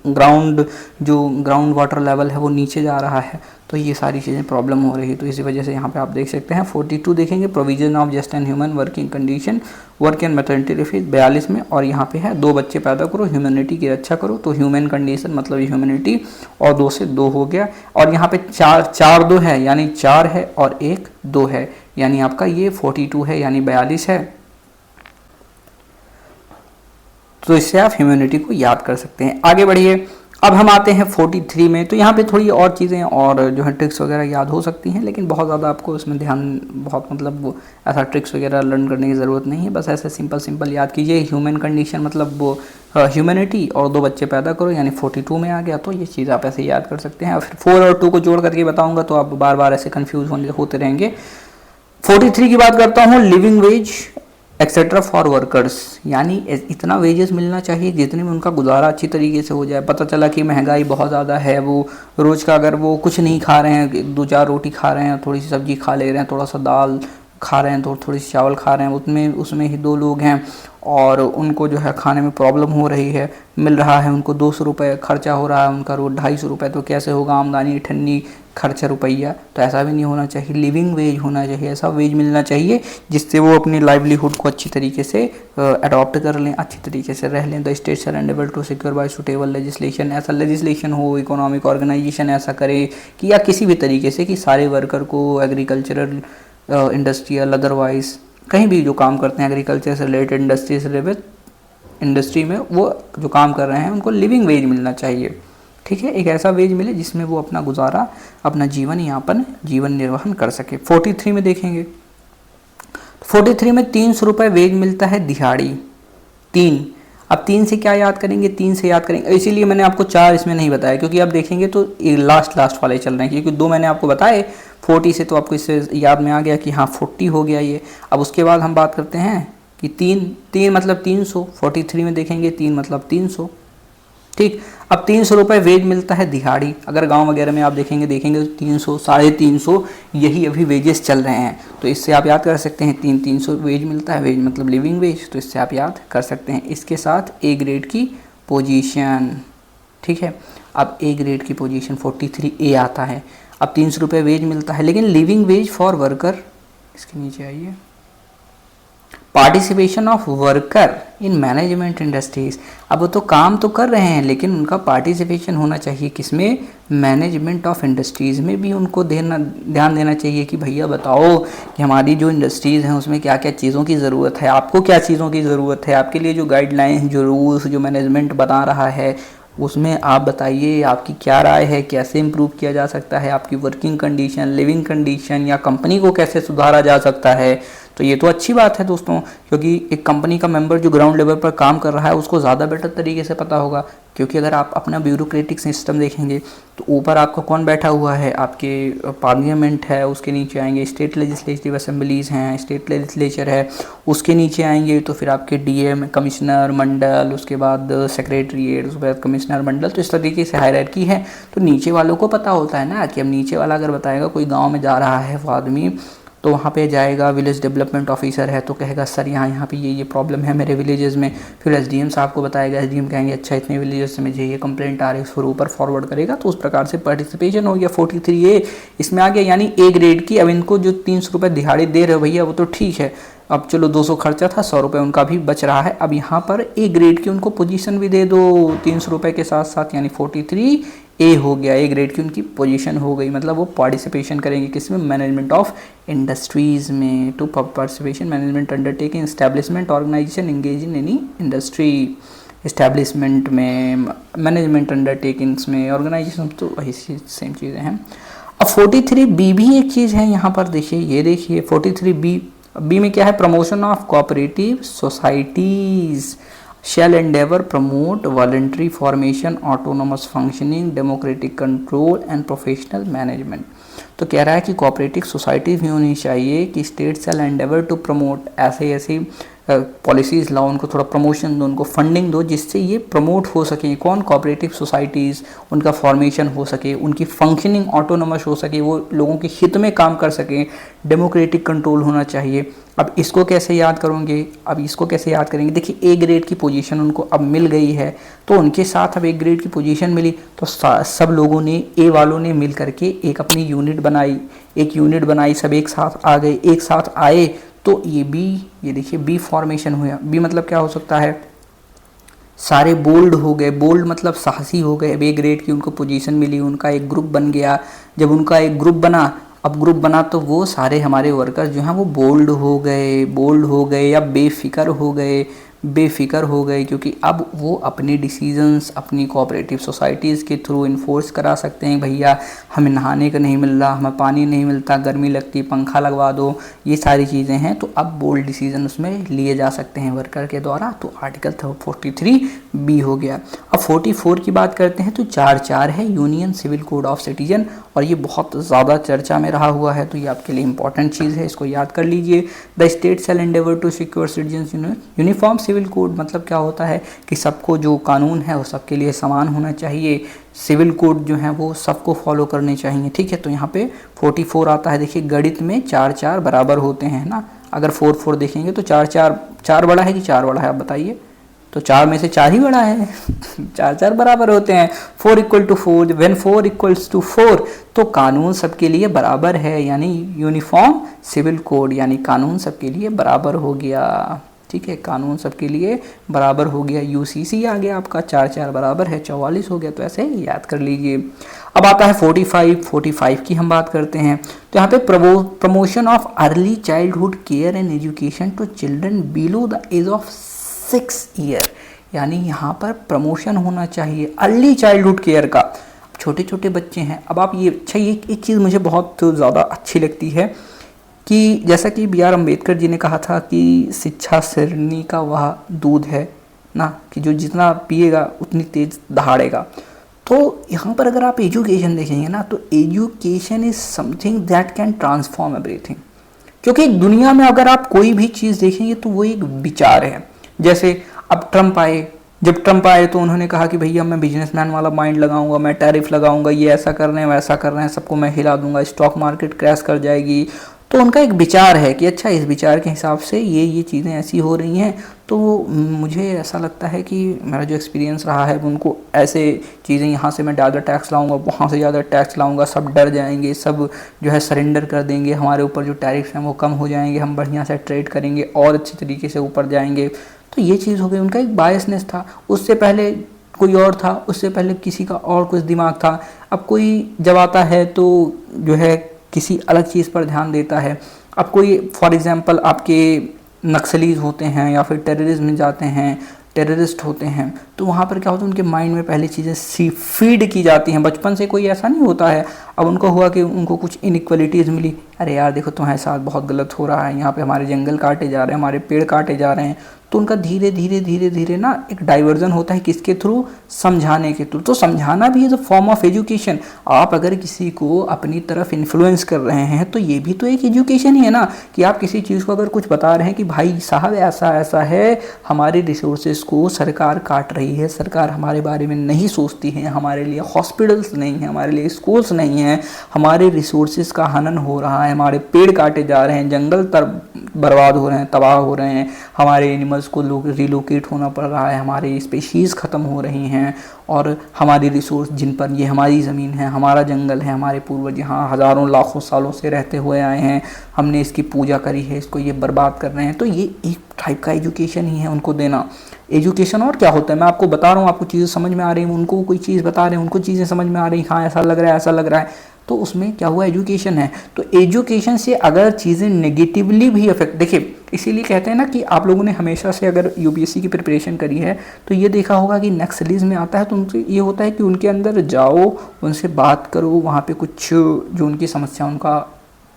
ग्राउंड वाटर लेवल है वो नीचे जा रहा है, तो ये सारी चीज़ें प्रॉब्लम हो रही है। तो इसी वजह से यहाँ पे आप देख सकते हैं 42 देखेंगे provision of just and human working condition, work and maternity leave 42 में, और यहाँ पे है 2 बच्चे पैदा करो, ह्यूमैनिटी की रक्षा करो, तो ह्यूमन कंडीशन मतलब ह्यूमैनिटी, और 2 से 2 हो गया, और यहाँ पे 4 2 है यानी 4 है और 1 2 है, यानी आपका ये 42 है यानी 42 है। तो इससे आप ह्यूमैनिटी को याद कर सकते हैं। आगे बढ़िए, अब हम आते हैं 43 में। तो यहाँ पे थोड़ी और चीज़ें और जो है ट्रिक्स वगैरह याद हो सकती हैं, लेकिन बहुत ज़्यादा आपको इसमें ध्यान, बहुत मतलब वो ऐसा ट्रिक्स वगैरह लर्न करने की ज़रूरत नहीं है, बस ऐसे सिंपल याद कीजिए। ह्यूमन कंडीशन मतलब वो ह्यूमैनिटी, और 2 बच्चे पैदा करो यानी 42 में आ गया, तो ये चीज़ आप ऐसे याद कर सकते हैं। और फिर 4 और 2 को जोड़ करके बताऊँगा तो आप बार बार ऐसे कन्फ्यूज़ होते रहेंगे। 43 की बात करता हूँ, living veg etcetera for workers, यानी इतना वेजेस मिलना चाहिए जितने में उनका गुजारा अच्छी तरीके से हो जाए। पता चला कि महंगाई बहुत ज़्यादा है, वो रोज़ का अगर वो कुछ नहीं खा रहे हैं, 2-4 रोटी खा रहे हैं, थोड़ी सी सब्जी खा ले रहे हैं, थोड़ा सा दाल खा रहे हैं, थोड़ी सी चावल खा रहे हैं, उसमें ही 2 लोग हैं और उनको जो है खाने में प्रॉब्लम हो रही है, मिल रहा है उनको 200 रुपये, खर्चा हो रहा है उनका रोज 250 रुपये, तो कैसे होगा आमदनी ठन्नी खर्चा रुपया, तो ऐसा भी नहीं होना चाहिए। लिविंग वेज होना चाहिए, ऐसा वेज मिलना चाहिए जिससे वो अपनी लाइवलीहुड को अच्छी तरीके से अडॉप्ट कर लें, अच्छी तरीके से रह लें। The state shall endeavour to secure by suitable legislation, ऐसा लेजिस्लेशन हो, इकोनॉमिक ऑर्गेनाइजेशन ऐसा करे कि या किसी भी तरीके से कि सारे वर्कर को एग्रीकल्चरल इंडस्ट्रियल अदरवाइज कहीं भी जो काम करते हैं एग्रीकल्चर से रिलेटेड इंडस्ट्री से रिलेटेड इंडस्ट्री में वो जो काम कर रहे हैं उनको लिविंग वेज मिलना चाहिए, ठीक है। एक ऐसा वेज मिले जिसमें वो अपना गुजारा, अपना जीवन निर्वहन कर सके। 43 में देखेंगे, 43 में 300 रुपये वेज मिलता है दिहाड़ी। 3, अब 3 से क्या याद करेंगे, 3 से याद करेंगे, इसीलिए मैंने आपको 4 इसमें नहीं बताया, क्योंकि आप देखेंगे तो लास्ट वाले चल रहे हैं, क्योंकि 2 मैंने आपको बताए 40 से, तो आपको इससे याद में आ गया कि हाँ 40 हो गया ये। अब उसके बाद हम बात करते हैं कि 3 मतलब 300, 43 में देखेंगे 3 मतलब 300, ठीक। अब 300 रुपये वेज मिलता है दिहाड़ी, अगर गांव वगैरह में आप देखेंगे 300, 350 यही अभी वेजेस चल रहे हैं, तो इससे आप याद कर सकते हैं 300 वेज मिलता है, वेज मतलब लिविंग वेज, तो इससे आप याद कर सकते हैं। इसके साथ ए ग्रेड की पोजीशन, ठीक है। अब ए ग्रेड की पोजीशन 43A आता है। अब 300 रुपये वेज मिलता है, लेकिन लिविंग वेज फॉर वर्कर, इसके नीचे आइए, participation of worker in management industries. अब वो तो काम तो कर रहे हैं, लेकिन उनका पार्टिसिपेशन होना चाहिए किसमें, मैनेजमेंट ऑफ इंडस्ट्रीज़ में भी उनको ध्यान देना चाहिए कि भैया बताओ कि हमारी जो इंडस्ट्रीज़ हैं उसमें क्या क्या चीज़ों की ज़रूरत है, आपको क्या चीज़ों की ज़रूरत है, आपके लिए जो गाइडलाइन, जो रूल्स, जो मैनेजमेंट बता रहा है उसमें आप बताइए आपकी क्या राय है, कैसे इम्प्रूव किया जा सकता है आपकी वर्किंग कंडीशन, लिविंग कंडीशन, या कंपनी को कैसे सुधारा जा सकता है। तो ये तो अच्छी बात है दोस्तों, क्योंकि एक कंपनी का मेंबर जो ग्राउंड लेवल पर काम कर रहा है उसको ज़्यादा बेटर तरीके से पता होगा, क्योंकि अगर आप अपना ब्यूरोक्रेटिक सिस्टम देखेंगे तो ऊपर आपका कौन बैठा हुआ है, आपके पार्लियामेंट है, उसके नीचे आएंगे स्टेट लेजिस्लेटिव असेंबलीज़ हैं, स्टेट लेजिस्लेचर है, उसके नीचे आएंगे तो फिर आपके डीएम, कमिश्नर मंडल, उसके बाद सेक्रेटरीट, उसके बाद कमिश्नर मंडल, तो इस तरीके से हायरार्की है। तो नीचे वालों को पता होता है ना कि अब नीचे वाला अगर बताएगा, कोई गाँव में जा रहा है वो आदमी, तो वहाँ पे जाएगा, विलेज डेवलपमेंट ऑफिसर है तो कहेगा सर यहाँ पे ये प्रॉब्लम है मेरे विलेजेस में, फिर एसडीएम साहब को बताएगा, एसडीएम कहेंगे अच्छा इतने विलेजेस से मुझे ये कंप्लेंट आ रही है, फिर ऊपर फॉरवर्ड करेगा, तो उस प्रकार से पार्टिसिपेशन हो गया। 43A इसमें आ गया, यानी ए ग्रेड की। अब इनको जो 300 रुपये दिहाड़ी दे रहे हो भैया वो तो ठीक है, अब चलो 200 खर्चा था, 100 रुपये उनका भी बच रहा है। अब यहाँ पर ए ग्रेड की उनको पोजीशन भी दे दो 300 रुपये के साथ साथ, यानी 43A हो गया, ए ग्रेड की उनकी पोजीशन हो गई, मतलब वो पार्टिसिपेशन करेंगे किसमें, मैनेजमेंट ऑफ इंडस्ट्रीज़ में। To participation management undertaking establishment organisation engage in any industry, establishment में, मैनेजमेंट अंडरटेकिंग्स में, ऑर्गेनाइजेशन, तो वही सेम चीज़ें हैं। अब 43B भी एक चीज़ है यहाँ पर, देखिए ये देखिए 43B में क्या है, promotion of cooperative societies, shall endeavor promote voluntary formation, autonomous functioning, democratic control and professional management। तो कह रहा है कि कोऑपरेटिव सोसाइटीज़ भी होनी चाहिए कि state shall endeavour to promote ऐसे ऐसे पॉलिसीज़ लाओ, उनको थोड़ा प्रमोशन दो, उनको फंडिंग दो, जिससे ये प्रमोट हो सके। कौन? कोऑपरेटिव सोसाइटीज़, उनका फॉर्मेशन हो सके, उनकी फंक्शनिंग ऑटोनोमस हो सके, वो लोगों के हित में काम कर सकें, डेमोक्रेटिक कंट्रोल होना चाहिए। अब इसको कैसे याद करोगे? अब इसको कैसे याद करेंगे? देखिए, ए ग्रेड की पोजीशन उनको अब मिल गई है, तो उनके साथ अब ए ग्रेड की पोजीशन मिली तो सब लोगों ने, ए वालों ने मिल करके एक अपनी यूनिट बनाई, एक यूनिट बनाई, सब एक साथ आ गए। एक साथ आए तो ये देखिए बी फॉर्मेशन हुआ। बी मतलब क्या हो सकता है? सारे बोल्ड हो गए। बोल्ड मतलब साहसी हो गए। बी ग्रेड की उनको पोजीशन मिली, उनका एक ग्रुप बन गया। जब उनका एक ग्रुप बना, अब ग्रुप बना तो वो सारे हमारे वर्कर्स जो हैं वो बोल्ड हो गए या बेफिक्र हो गए, क्योंकि अब वो अपने डिसीजंस अपनी कोऑपरेटिव सोसाइटीज़ के थ्रू इन्फोर्स करा सकते हैं। भैया हमें नहाने का नहीं मिल रहा, हमें पानी नहीं मिलता, गर्मी लगती, पंखा लगवा दो, ये सारी चीज़ें हैं। तो अब बोल्ड डिसीजन उसमें लिए जा सकते हैं वर्कर के द्वारा। तो आर्टिकल 43 बी हो गया। अब 44 की बात करते हैं तो 4 है union civil code of citizen, और ये बहुत ज़्यादा चर्चा में रहा हुआ है, तो ये आपके लिए इंपॉर्टेंट चीज़ है, इसको याद कर लीजिए। The state shall endeavour to secure citizen uniform civil code, मतलब क्या होता है कि सबको जो कानून है वो सबके लिए समान होना चाहिए। सिविल कोड जो है वो सबको फॉलो करने चाहिए, ठीक है। तो यहाँ पे 44 आता है। देखिए, गणित में 4 बराबर होते हैं ना, अगर 4 देखेंगे तो 4 बड़ा है कि 4 बड़ा है, आप बताइए। तो 4 में से 4 ही बड़ा है। 4 बराबर होते हैं। 4 = 4, व्हेन 4 = 4 तो कानून सबके लिए बराबर है, यानी यूनिफॉर्म सिविल कोड, यानी कानून सबके लिए बराबर हो गया, ठीक है। कानून सबके लिए बराबर हो गया। यूसीसी आ गया आपका, 4 बराबर है, 44 हो गया। तो ऐसे याद कर लीजिए। अब आता है 45 की हम बात करते हैं। तो यहाँ पे promotion of early childhood care and education to children below the age of 6 year, यानी यहाँ पर प्रमोशन होना चाहिए अर्ली चाइल्डहुड केयर का। छोटे छोटे बच्चे हैं। अब आप ये अच्छा, ये एक चीज़ मुझे बहुत ज़्यादा अच्छी लगती है कि जैसा कि बी आर अम्बेडकर जी ने कहा था कि शिक्षा शेरनी का वह दूध है ना, कि जो जितना पिएगा उतनी तेज दहाड़ेगा। तो यहाँ पर अगर आप एजुकेशन देखेंगे ना, तो education is something that can transform everything, क्योंकि दुनिया में अगर आप कोई भी चीज़ देखेंगे तो वो एक विचार है। जैसे अब ट्रम्प आए, जब ट्रम्प आए तो उन्होंने कहा कि भैया मैं बिजनेसमैन वाला माइंड लगाऊंगा, मैं टैरिफ लगाऊंगा, ये ऐसा कर रहे हैं वैसा कर रहे हैं, सबको मैं हिला दूंगा, स्टॉक मार्केट क्रैश कर जाएगी। तो उनका एक विचार है कि अच्छा, इस विचार के हिसाब से ये चीज़ें ऐसी हो रही हैं। तो मुझे ऐसा लगता है कि मेरा जो एक्सपीरियंस रहा है, उनको ऐसे चीज़ें, यहाँ से मैं ज़्यादा टैक्स लाऊंगा, वहाँ से ज़्यादा टैक्स लाऊंगा, सब डर जाएंगे, सब जो है सरेंडर कर देंगे, हमारे ऊपर जो टैरिफ्स हैं वो कम हो जाएंगे, हम बढ़िया से ट्रेड करेंगे और अच्छी तरीके से ऊपर जाएंगे। तो ये चीज़ हो गई। उनका एक बायसनेस था। उससे पहले कोई और था, उससे पहले किसी का और कुछ दिमाग था। अब कोई जब आता है तो जो है किसी अलग चीज़ पर ध्यान देता है। अब कोई फॉर एग्जांपल आपके नक्सलीज होते हैं या फिर टेररिज्म में जाते हैं, टेररिस्ट होते हैं, तो वहाँ पर क्या होता है, उनके माइंड में पहले चीज़ें फीड की जाती हैं। बचपन से कोई ऐसा नहीं होता है। अब उनको हुआ कि उनको कुछ इनइक्वलिटीज़ मिली, अरे यार देखो तुम्हारे साथ बहुत गलत हो रहा है, यहाँ पे हमारे जंगल काटे जा रहे हैं, हमारे पेड़ काटे जा रहे हैं। तो उनका धीरे धीरे ना एक डाइवर्जन होता है, किसके थ्रू? समझाने के थ्रू। तो समझाना भी is a form of education. आप अगर किसी को अपनी तरफ इन्फ्लुएंस कर रहे हैं तो ये भी तो एक एजुकेशन ही है ना, कि आप किसी चीज़ को अगर कुछ बता रहे हैं कि भाई साहब ऐसा ऐसा है, हमारे रिसोर्सेज को सरकार काट रही है, सरकार हमारे बारे में नहीं सोचती है, हमारे लिए हॉस्पिटल्स नहीं हैं, हमारे लिए स्कूल्स नहीं हैं, हमारे रिसोर्सेज का हनन हो रहा है, हमारे पेड़ काटे जा रहे हैं, जंगल बर्बाद हो रहे हैं, तबाह हो रहे हैं, हमारे एनिमल्स को रिलोकेट होना पड़ रहा है, हमारी स्पीशीज़ ख़त्म हो रही हैं, और हमारी रिसोर्स जिन पर, ये हमारी ज़मीन है, हमारा जंगल है, हमारे पूर्वज यहाँ हज़ारों लाखों सालों से रहते हुए आए हैं, हमने इसकी पूजा करी है, इसको ये बर्बाद कर रहे हैं। तो ये एक टाइप का एजुकेशन ही है उनको देना। एजुकेशन और क्या होता है, मैं आपको बता रहा हूँ, आपको चीज़ें समझ में आ रही हैं, उनको कोई चीज़ बता रहे हैं, उनको चीज़ें समझ में आ रही हैं, हाँ ऐसा लग रहा है, ऐसा लग रहा है, तो उसमें क्या हुआ, एजुकेशन है। तो एजुकेशन से अगर चीज़ें नेगेटिवली भी अफेक्ट, देखिए इसीलिए कहते हैं ना कि आप लोगों ने हमेशा से अगर यूपीएससी की प्रिपरेशन करी है तो ये देखा होगा कि नक्सलीज में आता है तो उनसे ये होता है कि उनके अंदर जाओ, उनसे बात करो, वहाँ पे कुछ जो उनकी समस्या, उनका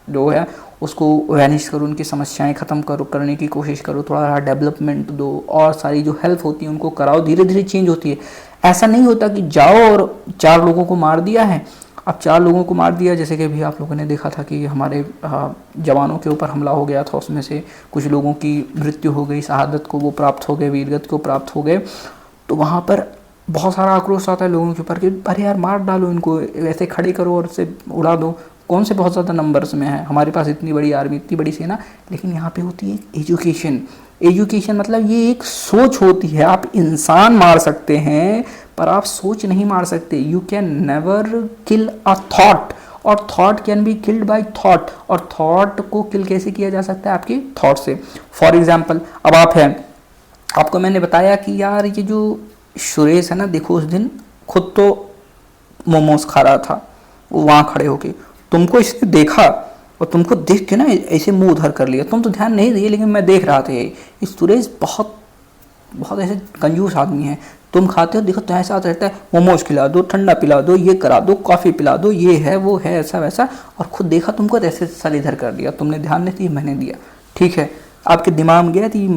जो है उसको वैनिश करो, उनकी समस्याएं ख़त्म करो, करने की कोशिश करो, थोड़ा डेवलपमेंट दो और सारी जो हेल्प होती है उनको कराओ, धीरे धीरे चेंज होती है। ऐसा नहीं होता कि जाओ और 4 लोगों को मार दिया है। अब 4 लोगों को मार दिया, जैसे कि अभी आप लोगों ने देखा था कि हमारे जवानों के ऊपर हमला हो गया था, उसमें से कुछ लोगों की मृत्यु हो गई, शहादत को वो प्राप्त हो गए, वीरगति को प्राप्त हो गए। तो वहाँ पर बहुत सारा आक्रोश आता है लोगों के ऊपर कि अरे यार मार डालो इनको, ऐसे खड़े करो और उससे उड़ा दो। कौन से बहुत ज़्यादा नंबर्स में है, हमारे पास इतनी बड़ी आर्मी, इतनी बड़ी सेना, लेकिन यहाँ पे होती है एजुकेशन। एजुकेशन मतलब ये एक सोच होती है। आप इंसान मार सकते हैं पर आप सोच नहीं मार सकते। You can never kill a thought, और thought can be killed by thought. और थॉट को किल कैसे किया जा सकता है? आपके थॉट से। फॉर एग्जाम्पल, अब आप हैं, आपको मैंने बताया कि यार ये जो सुरेश है ना, देखो उस दिन खुद तो मोमोज खा रहा था वो वहाँ खड़े होके, तुमको इसने देखा और तुमको देख के ना ऐसे मुंह उधर कर लिया, तुम तो ध्यान नहीं दिए, लेकिन मैं देख रहा था ये सुरेश बहुत बहुत ऐसे कंजूस आदमी है। तुम खाते हो, देखो तुम्हारे साथ रहता है, मोमोज खिला दो, ठंडा पिला दो, ये करा दो, कॉफ़ी पिला दो, ये है वो है, ऐसा वैसा, और खुद देखा तुमको ऐसे साल इधर कर दिया, तुमने ध्यान नहीं दिया, मैंने दिया। ठीक है, आपके दिमाग में गया थी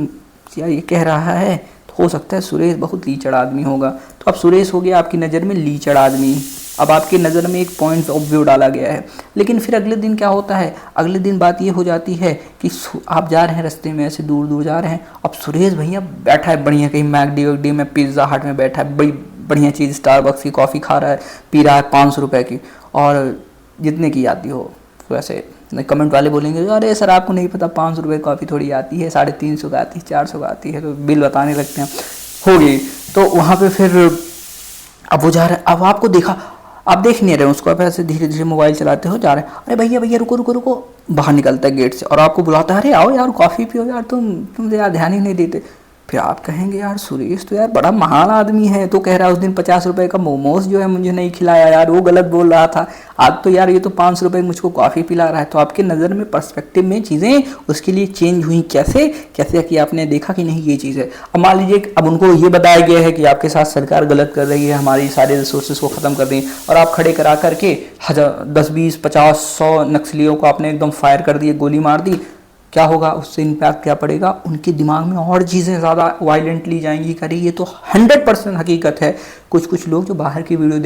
यार ये कह रहा है, तो हो सकता है सुरेश बहुत लीचड़ आदमी होगा। तो अब सुरेश हो गया आपकी नज़र में लीचड़ आदमी। अब आपकी नज़र में एक पॉइंट ऑफ व्यू डाला गया है। लेकिन फिर अगले दिन क्या होता है? अगले दिन बात ये हो जाती है कि आप जा रहे हैं रास्ते में, ऐसे दूर दूर जा रहे हैं, अब सुरेश भैया बैठा है बढ़िया कहीं मैकडी वैकडी में, पिज़्ज़ा हट में बैठा है, बड़ी बढ़िया चीज़ स्टारबक्स की कॉफ़ी खा रहा है, पी रहा है 500 रुपये की, और जितने की आती हो। तो ऐसे कमेंट वाले बोलेंगे अरे सर आपको नहीं पता 500 रुपये कॉफ़ी थोड़ी आती है, 350 का आती है, 400 का आती है, तो बिल बताने लगते हैं। हो गई। तो वहाँ पे फिर अब वो जा रहे हैं, अब आपको देखा, आप देख नहीं रहे उसको, आप ऐसे धीरे धीरे मोबाइल चलाते हो, जा रहे हैं, अरे भैया भैया रुको रुको रुको, बाहर निकलता है गेट से और आपको बुलाता है, अरे आओ यार कॉफ़ी पियो यार, तुम यार ध्यान ही नहीं देते। फिर आप कहेंगे यार सुरेश तो यार बड़ा महान आदमी है, तो कह रहा है उस दिन 50 रुपये का मोमोज जो है मुझे नहीं खिलाया यार, वो गलत बोल रहा था, आज तो यार ये तो 500 रुपये मुझको कॉफ़ी पिला रहा है। तो आपके नज़र में पर्सपेक्टिव में चीज़ें उसके लिए चेंज हुई। कैसे कैसे कि आपने देखा कि नहीं ये चीज़ है। अब मान लीजिए अब उनको ये बताया गया है कि आपके साथ सरकार गलत कर रही है, हमारी सारे रिसोर्सेज को ख़त्म कर दी, और आप खड़े करा करके 10, 20, 50, 100 नक्सलियों को आपने एकदम फायर कर दिए, गोली मार दी। क्या होगा उससे? इम्पैक्ट क्या पड़ेगा? उनके दिमाग में और चीज़ें ज़्यादा वायलेंटली जाएंगी। करें, ये तो 100% हकीकत है। कुछ लोग जो बाहर की वीडियो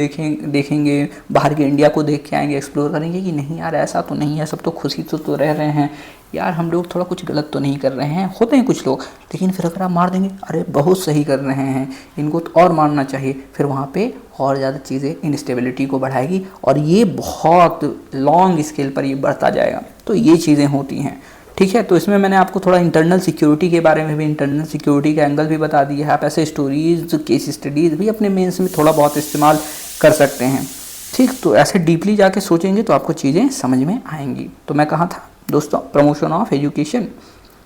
देखेंगे, बाहर के इंडिया को देख के आएंगे, एक्सप्लोर करेंगे कि नहीं यार ऐसा तो नहीं है, सब तो खुशी तो रह रहे हैं यार, हम लोग थोड़ा कुछ गलत तो नहीं कर रहे हैं। होते हैं कुछ लोग, लेकिन फिर अगर आप मार देंगे, अरे बहुत सही कर रहे हैं, इनको तो और मारना चाहिए, फिर वहाँ पे और ज़्यादा चीज़ें इंस्टेबिलिटी को बढ़ाएगी और ये बहुत लॉन्ग स्केल पर ये बढ़ता जाएगा। तो ये चीज़ें होती हैं। ठीक है, तो इसमें मैंने आपको थोड़ा इंटरनल सिक्योरिटी के बारे में भी, इंटरनल सिक्योरिटी का एंगल भी बता दिया है। आप ऐसे स्टोरीज, केस स्टडीज़ भी अपने मेंस में थोड़ा बहुत इस्तेमाल कर सकते हैं। ठीक, तो ऐसे डीपली जाके सोचेंगे तो आपको चीज़ें समझ में आएंगी। तो मैं कहाँ था दोस्तों? Promotion of education.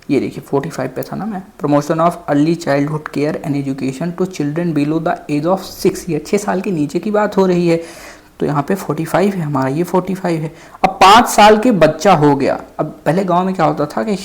ये देखिए 45 पे था ना मैं। Promotion of early childhood care and education to children below the age of 6 year. 6 साल के नीचे की बात हो रही है। तो यहाँ पे 45 है हमारा, ये 45 है। अब 5 साल के बच्चा हो गया। अब पहले गांव में क्या होता था कि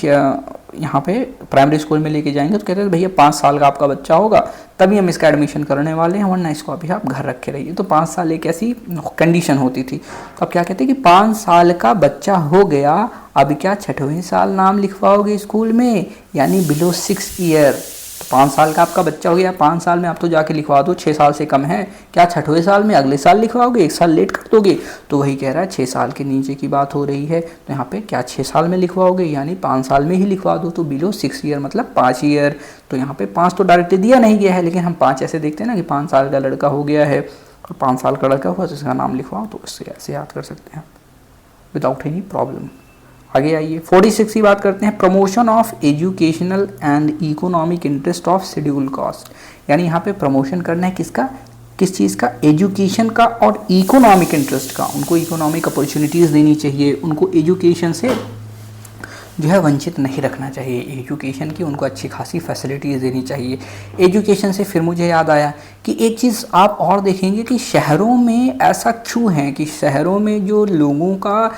यहाँ पे प्राइमरी स्कूल में लेके जाएंगे तो कहते थे भैया 5 साल का आपका बच्चा होगा तभी हम इसका एडमिशन करने वाले हैं, वरना इसको अभी आप घर रखे रहिए। तो 5 साल एक ऐसी कंडीशन होती थी। तो अब क्या कहते हैं कि 5 साल का बच्चा हो गया, अब क्या 6वें साल नाम लिखवाओगे स्कूल में, यानी बिलो 6 ईयर। तो 5 साल का आपका बच्चा हो गया, 5 साल में आप तो जाके लिखवा दो, 6 साल से कम है, क्या 6वें साल में अगले साल लिखवाओगे, 1 साल लेट कर दोगे? तो वही कह रहा है 6 साल के नीचे की बात हो रही है। तो यहाँ पे क्या 6 साल में लिखवाओगे, यानी 5 साल में ही लिखवा दो। तो बिलो 6 ईयर मतलब 5 ईयर। तो यहाँ पे 5 तो डायरेक्ट दिया नहीं गया है, लेकिन हम 5 ऐसे देखते हैं ना कि 5 साल का लड़का हो गया है और 5 साल का लड़का हुआ तो इसका नाम लिखवाओ, तो इससे ऐसे याद कर सकते हैं विदाउट एनी प्रॉब्लम। आगे आइए 46 की बात करते हैं। Promotion of educational and economic interest of schedule caste. यानी यहाँ पे प्रमोशन करना है किसका, किस चीज़ का? एजुकेशन का और इकोनॉमिक इंटरेस्ट का। उनको इकोनॉमिक अपॉर्चुनिटीज़ देनी चाहिए, उनको एजुकेशन से जो है वंचित नहीं रखना चाहिए। एजुकेशन की उनको अच्छी खासी फैसिलिटीज़ देनी चाहिए। एजुकेशन से फिर मुझे याद आया कि एक चीज़ आप और देखेंगे कि शहरों में ऐसा क्यों है कि शहरों में जो लोगों का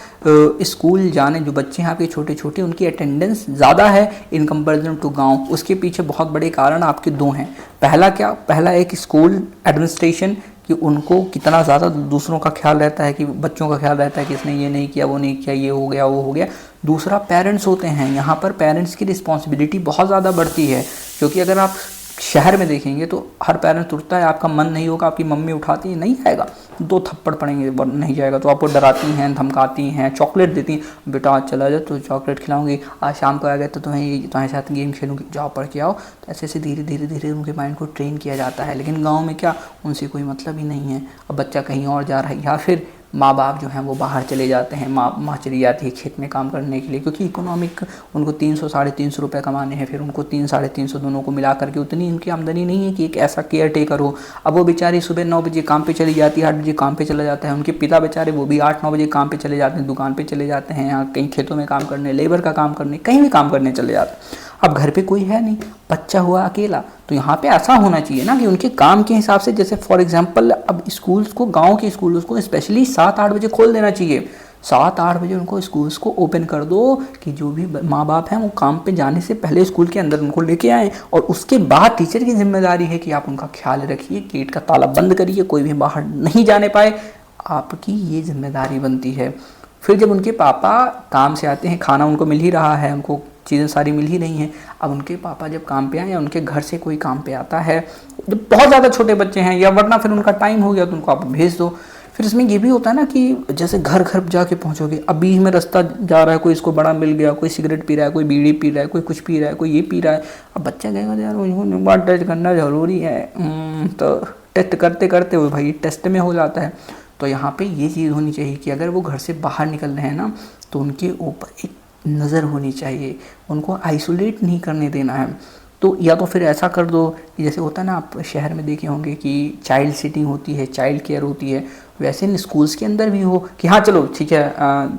स्कूल जाने, जो बच्चे यहाँ पे छोटे छोटे, उनकी अटेंडेंस ज़्यादा है इन कंपेरिजन टू गांव। उसके पीछे बहुत बड़े कारण आपके 2 हैं। पहला क्या? पहला एक स्कूल एडमिनिस्ट्रेशन कि उनको कितना ज़्यादा दूसरों का ख्याल रहता है, कि बच्चों का ख्याल रहता है कि इसने ये नहीं किया, वो नहीं किया, ये हो गया, वो हो गया। दूसरा पेरेंट्स होते हैं, यहाँ पर पेरेंट्स की रिस्पॉन्सिबिलिटी बहुत ज़्यादा बढ़ती है, क्योंकि अगर आप शहर में देखेंगे तो हर पेरेंट्स उठता है, आपका मन नहीं होगा, आपकी मम्मी उठाती है, नहीं आएगा, 2 थप्पड़ पड़ेंगे, नहीं जाएगा, तो आपको डराती हैं, धमकाती हैं, चॉकलेट देती हैं, बेटा आज चला जाए तो चॉकलेट खिलाऊंगी, आज शाम को आ गए तो तुम्हारे साथ गेम खेलूंगी, जाओ पढ़ के आओ। तो ऐसे ऐसे धीरे धीरे धीरे उनके माइंड को ट्रेन किया जाता है। लेकिन गाँव में क्या, उनसे कोई मतलब ही नहीं है, अब बच्चा कहीं और जा रहा है, या फिर माँ बाप जो हैं वो बाहर चले जाते हैं, माँ चली जाती है खेत में काम करने के लिए, क्योंकि इकोनॉमिक उनको 300 साढ़े 300 रुपये कमाने हैं, फिर उनको 3 साढ़े 300 दोनों को मिला करके उतनी उनकी आमदनी नहीं है कि एक ऐसा केयर टेकर हो। अब वो बेचारी सुबह 9 बजे काम पे चली जाती है, 8 बजे काम पे चला जाता है, उनके पिता बेचारे वो भी 8-9 बजे काम पे चले जाते हैं, दुकान पे चले जाते हैं, या कहीं खेतों में काम करने, लेबर का काम करने, कहीं भी काम करने चले जाते हैं। अब घर पे कोई है नहीं, बच्चा हुआ अकेला, तो यहाँ पे ऐसा होना चाहिए ना कि उनके काम के हिसाब से, जैसे फॉर एग्जांपल अब स्कूल्स को, गांव के स्कूल्स को स्पेशली 7-8 बजे खोल देना चाहिए। 7-8 बजे उनको स्कूल्स को ओपन कर दो कि जो भी माँ बाप हैं वो काम पे जाने से पहले स्कूल के अंदर उनको लेके आएँ, और उसके बाद टीचर की जिम्मेदारी है कि आप उनका ख्याल रखिए, गेट का ताला बंद करिए, कोई भी बाहर नहीं जाने पाए, आपकी ये जिम्मेदारी बनती है। फिर जब उनके पापा काम से आते हैं, खाना उनको मिल ही रहा है, उनको चीज़ें सारी मिल ही रही हैं, अब उनके पापा जब काम पे आए या उनके घर से कोई काम पे आता है, जब बहुत ज़्यादा छोटे बच्चे हैं या वरना फिर उनका टाइम हो गया तो उनको आप भेज दो। फिर इसमें ये भी होता है ना कि जैसे घर घर जाके पहुंचोगे, अब बीच में रास्ता जा रहा है, कोई इसको बड़ा मिल गया, कोई सिगरेट पी रहा है, कोई बीड़ी पी रहा है, कोई कुछ पी रहा है, कोई ये पी रहा है, अब बच्चा कहेगा यार उनको बात टेस्ट करना ज़रूरी है, तो टेस्ट करते करते वो भाई टेस्ट में हो जाता है। तो यहाँ पे ये चीज़ होनी चाहिए कि अगर वो घर से बाहर निकल रहे हैं ना, तो उनके ऊपर एक नज़र होनी चाहिए, उनको आइसोलेट नहीं करने देना है। तो या तो फिर ऐसा कर दो कि जैसे होता है ना, आप शहर में देखे होंगे कि चाइल्ड सिटिंग होती है, चाइल्ड केयर होती है, वैसे इन स्कूल्स के अंदर भी हो कि हाँ चलो ठीक है,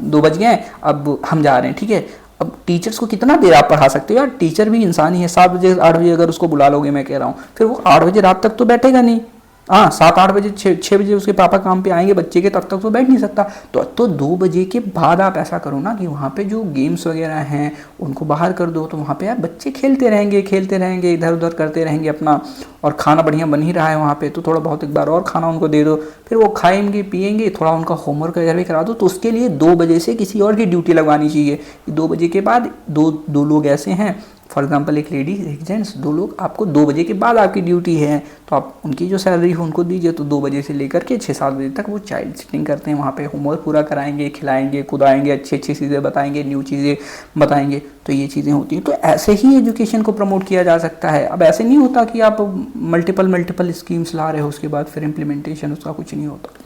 2 बज गए, अब हम जा रहे हैं, ठीक है। अब टीचर्स को कितना देर आप पढ़ा सकते हो यार, टीचर भी इंसान ही है, 7 बजे 8 बजे अगर उसको बुला लोगे, मैं कह रहा हूँ, फिर वो 8 बजे रात तक तो बैठेगा नहीं। हाँ 7-8 बजे 6 बजे उसके पापा काम पे आएंगे बच्चे के, तब तक तो बैठ नहीं सकता। तो 2 बजे के बाद आप ऐसा करो ना कि वहाँ पे जो गेम्स वगैरह हैं उनको बाहर कर दो, तो वहाँ पे यार बच्चे खेलते रहेंगे, इधर उधर करते रहेंगे अपना, और खाना बढ़िया बन ही रहा है वहाँ पे, तो थोड़ा बहुत एक बार और खाना उनको दे दो, फिर वो खाएंगे पिएंगे, थोड़ा उनका होमवर्क वगैरह भी करा दो। तो उसके लिए 2 बजे से किसी और की ड्यूटी लगवानी चाहिए, 2 बजे के बाद दो लोग ऐसे हैं, फॉर एग्जांपल एक लेडी एक जेंट्स, 2 लोग, आपको 2 बजे के बाद आपकी ड्यूटी है, तो आप उनकी जो सैलरी हो उनको दीजिए। तो 2 बजे से लेकर के 6-7 बजे तक वो चाइल्ड सिटिंग करते हैं, वहाँ पे होमवर्क पूरा कराएंगे, खिलाएंगे, कुदाएंगे, अच्छी अच्छी चीज़ें बताएंगे, न्यू चीज़ें बताएंगे, तो ये चीज़ें होती हैं। तो ऐसे ही एजुकेशन को प्रमोट किया जा सकता है। अब ऐसे नहीं होता कि आप मल्टीपल स्कीम्स ला रहे हो, उसके बाद फिर इम्प्लीमेंटेशन उसका कुछ नहीं होता।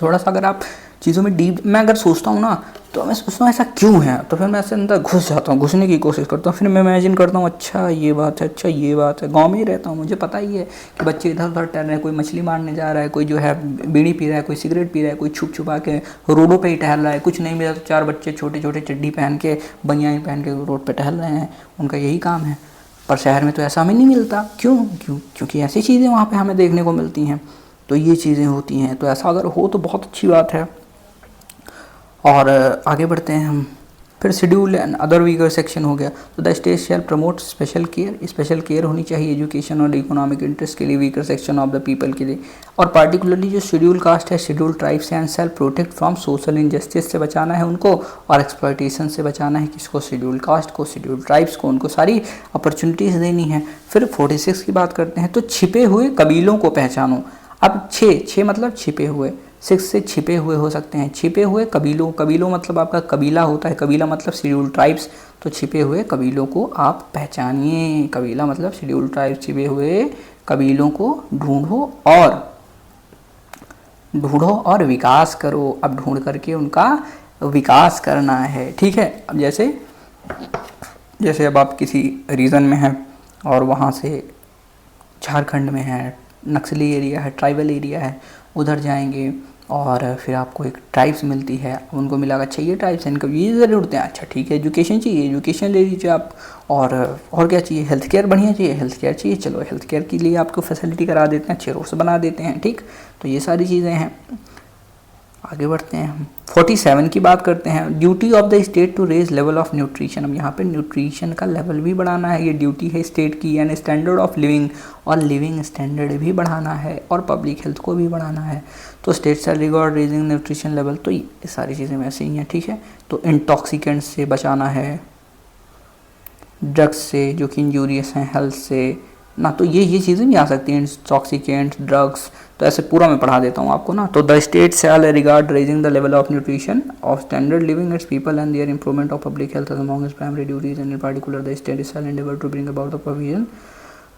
थोड़ा सा अगर आप चीज़ों में डीप, मैं अगर सोचता हूँ ना, तो मैं सोचता हूँ ऐसा क्यों है, तो फिर मैं ऐसे अंदर घुस जाता हूँ, घुसने की कोशिश करता हूँ, फिर मैं इमेजिन करता हूँ अच्छा ये बात है, अच्छा ये बात है। गांव में ही रहता हूँ, मुझे पता ही है कि बच्चे इधर उधर टहल रहे हैं, कोई मछली मारने जा रहा है, कोई जो है बीड़ी पी रहा है, कोई सिगरेट पी रहा है, कोई छुप छुपा के रोडों पर ही टहल रहा है, कुछ नहीं मिला तो 4 बच्चे छोटे छोटे चड्डी पहन के, बनियान पहन के रोड पर टहल रहे हैं, उनका यही काम है। पर शहर में तो ऐसा हमें नहीं मिलता, क्योंकि ऐसी चीज़ें वहाँ पर हमें देखने को मिलती हैं। तो ये चीज़ें होती हैं, तो ऐसा अगर हो तो बहुत अच्छी बात है। और आगे बढ़ते हैं हम, फिर schedule and other weaker section हो गया। तो the state shell promote special care होनी चाहिए एजुकेशन और इकोनॉमिक इंटरेस्ट के लिए, weaker section of the people के लिए, और पार्टिकुलरली जो शेड्यूल कास्ट है, schedule tribes and self protect from social injustice से बचाना है उनको, और एक्सप्लॉयटेशन से बचाना है किसको, शेड्यूल कास्ट को, शेड्यूल ट्राइब्स को, उनको सारी अपॉर्चुनिटीज़ देनी है। फिर 46 की बात करते हैं, तो छिपे हुए कबीलों को पहचानो। अब 6 मतलब छिपे हुए, 6 से छिपे हुए हो सकते हैं, छिपे हुए कबीलों मतलब आपका कबीला होता है, कबीला मतलब शेड्यूल ट्राइब्स, तो छिपे हुए कबीलों को आप पहचानिए, कबीला मतलब शेड्यूल ट्राइब्स, छिपे हुए कबीलों को ढूंढो और विकास करो। अब ढूंढ करके उनका विकास करना है, ठीक है। अब जैसे अब आप किसी रीजन में हैं और वहाँ से झारखंड में है, नक्सली एरिया है, ट्राइबल एरिया है, उधर जाएंगे और फिर आपको एक ट्राइब्स मिलती है, उनको मिला अच्छा ये ट्राइब्स हैं, इनको ये ज़रूरत है, अच्छा ठीक है एजुकेशन चाहिए, एजुकेशन ले लीजिए आप, और क्या चाहिए, हेल्थ केयर बढ़िया चाहिए, हेल्थ केयर चाहिए, चलो हेल्थ केयर के लिए आपको फैसिलिटी करा देते हैं, अच्छे रोड्स बना देते हैं, ठीक। तो ये सारी चीज़ें हैं। आगे बढ़ते हैं हम 47 की बात करते हैं। Duty of the state to raise level of nutrition. अब यहाँ पे न्यूट्रिशन का लेवल भी बढ़ाना है, ये ड्यूटी है स्टेट की, यानी स्टैंडर्ड ऑफ लिविंग, और लिविंग स्टैंडर्ड भी बढ़ाना है और पब्लिक हेल्थ को भी बढ़ाना है। तो state shall regard raising nutrition level, तो ये सारी चीज़ें वैसे ही हैं, ठीक है। तो इंटॉक्सिकेंट्स से बचाना है, ड्रग्स से जो कि इंजूरियस हैं हेल्थ से ना, तो ये चीज़ें भी आ सकती हैं, इंटॉक्सिकेंट्स, ड्रग्स, तो ऐसे पूरा मैं पढ़ा देता हूँ आपको ना। तो the state shall regard raising the level of nutrition of standard living its people and their improvement of public health among its primary duties, and in particular the state shall endeavour to bring about the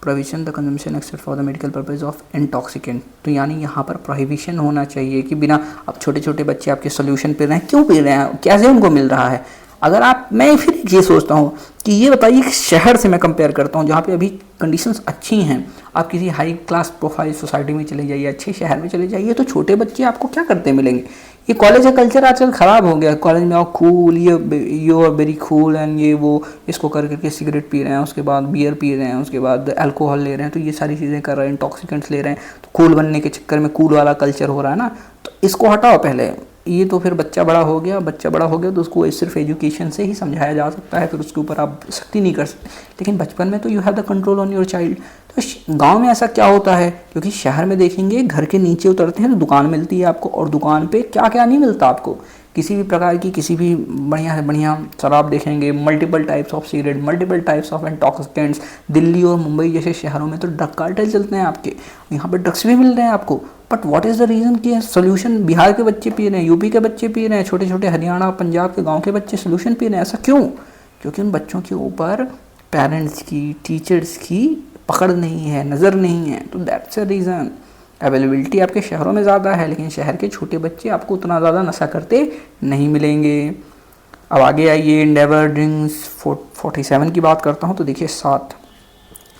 provision the consumption except for the medical purpose of intoxicant. तो यानी यहाँ पर prohibition होना चाहिए कि बिना, अब छोटे छोटे बच्चे आपके सोल्यूशन पी रहे हैं, क्यों पी रहे हैं, कैसे उनको मिल रहा है। अगर आप, मैं फिर ये सोचता हूँ कि ये बताइए, शहर से मैं कंपेयर करता हूँ जहाँ पे अभी कंडीशंस अच्छी हैं, आप किसी हाई क्लास प्रोफाइल सोसाइटी में चले जाइए, अच्छे शहर में चले जाइए, तो छोटे बच्चे आपको क्या करते मिलेंगे। ये कॉलेज का कल्चर आजकल ख़राब हो गया, कॉलेज में आओ cool, you are very cool and ये वो, इसको कर करके सिगरेट पी रहे हैं, उसके बाद बियर पी रहे हैं, उसके बाद अल्कोहल ले रहे हैं, तो ये सारी चीज़ें कर रहे हैं, इंटॉक्सिकेंट्स ले रहे हैं, तो कूल बनने के चक्कर में कूल वाला कल्चर हो रहा है ना, तो इसको हटाओ पहले। ये तो फिर बच्चा बड़ा हो गया तो उसको क्योंकि सिर्फ एजुकेशन से ही समझाया जा सकता है, फिर उसके ऊपर आप सख्ती नहीं कर सकते, लेकिन बचपन में तो you have the control on your child. तो गांव में ऐसा क्या होता है, क्योंकि शहर में देखेंगे घर के नीचे उतरते हैं तो दुकान मिलती है आपको, और दुकान पे क्या क्या नहीं मिलता आपको, किसी भी प्रकार की, किसी भी बढ़िया से बढ़िया शराब देखेंगे, multiple types of cigarette, multiple types of intoxicants. Delhi और मुंबई जैसे शहरों में तो ड्रग कार्टेल चलते हैं आपके, यहाँ पे ड्रग्स भी मिल रहे हैं आपको। But what is the reason कि सोल्यूशन बिहार के बच्चे पी रहे हैं, यूपी के बच्चे पी रहे हैं, छोटे छोटे हरियाणा पंजाब के गाँव के बच्चे सोल्यूशन पी रहे हैं, ऐसा क्यों? क्योंकि उन बच्चों के ऊपर पेरेंट्स की, टीचर्स की पकड़ नहीं है, नज़र नहीं है, तो दैट्स अ रीज़न। अवेलेबिलिटी आपके शहरों में ज़्यादा है, लेकिन शहर के छोटे बच्चे आपको उतना ज़्यादा नशा करते नहीं मिलेंगे। अब आगे आइए, इंडेवर ड्रिंक्स 47 की बात करता हूँ, तो देखिए 7,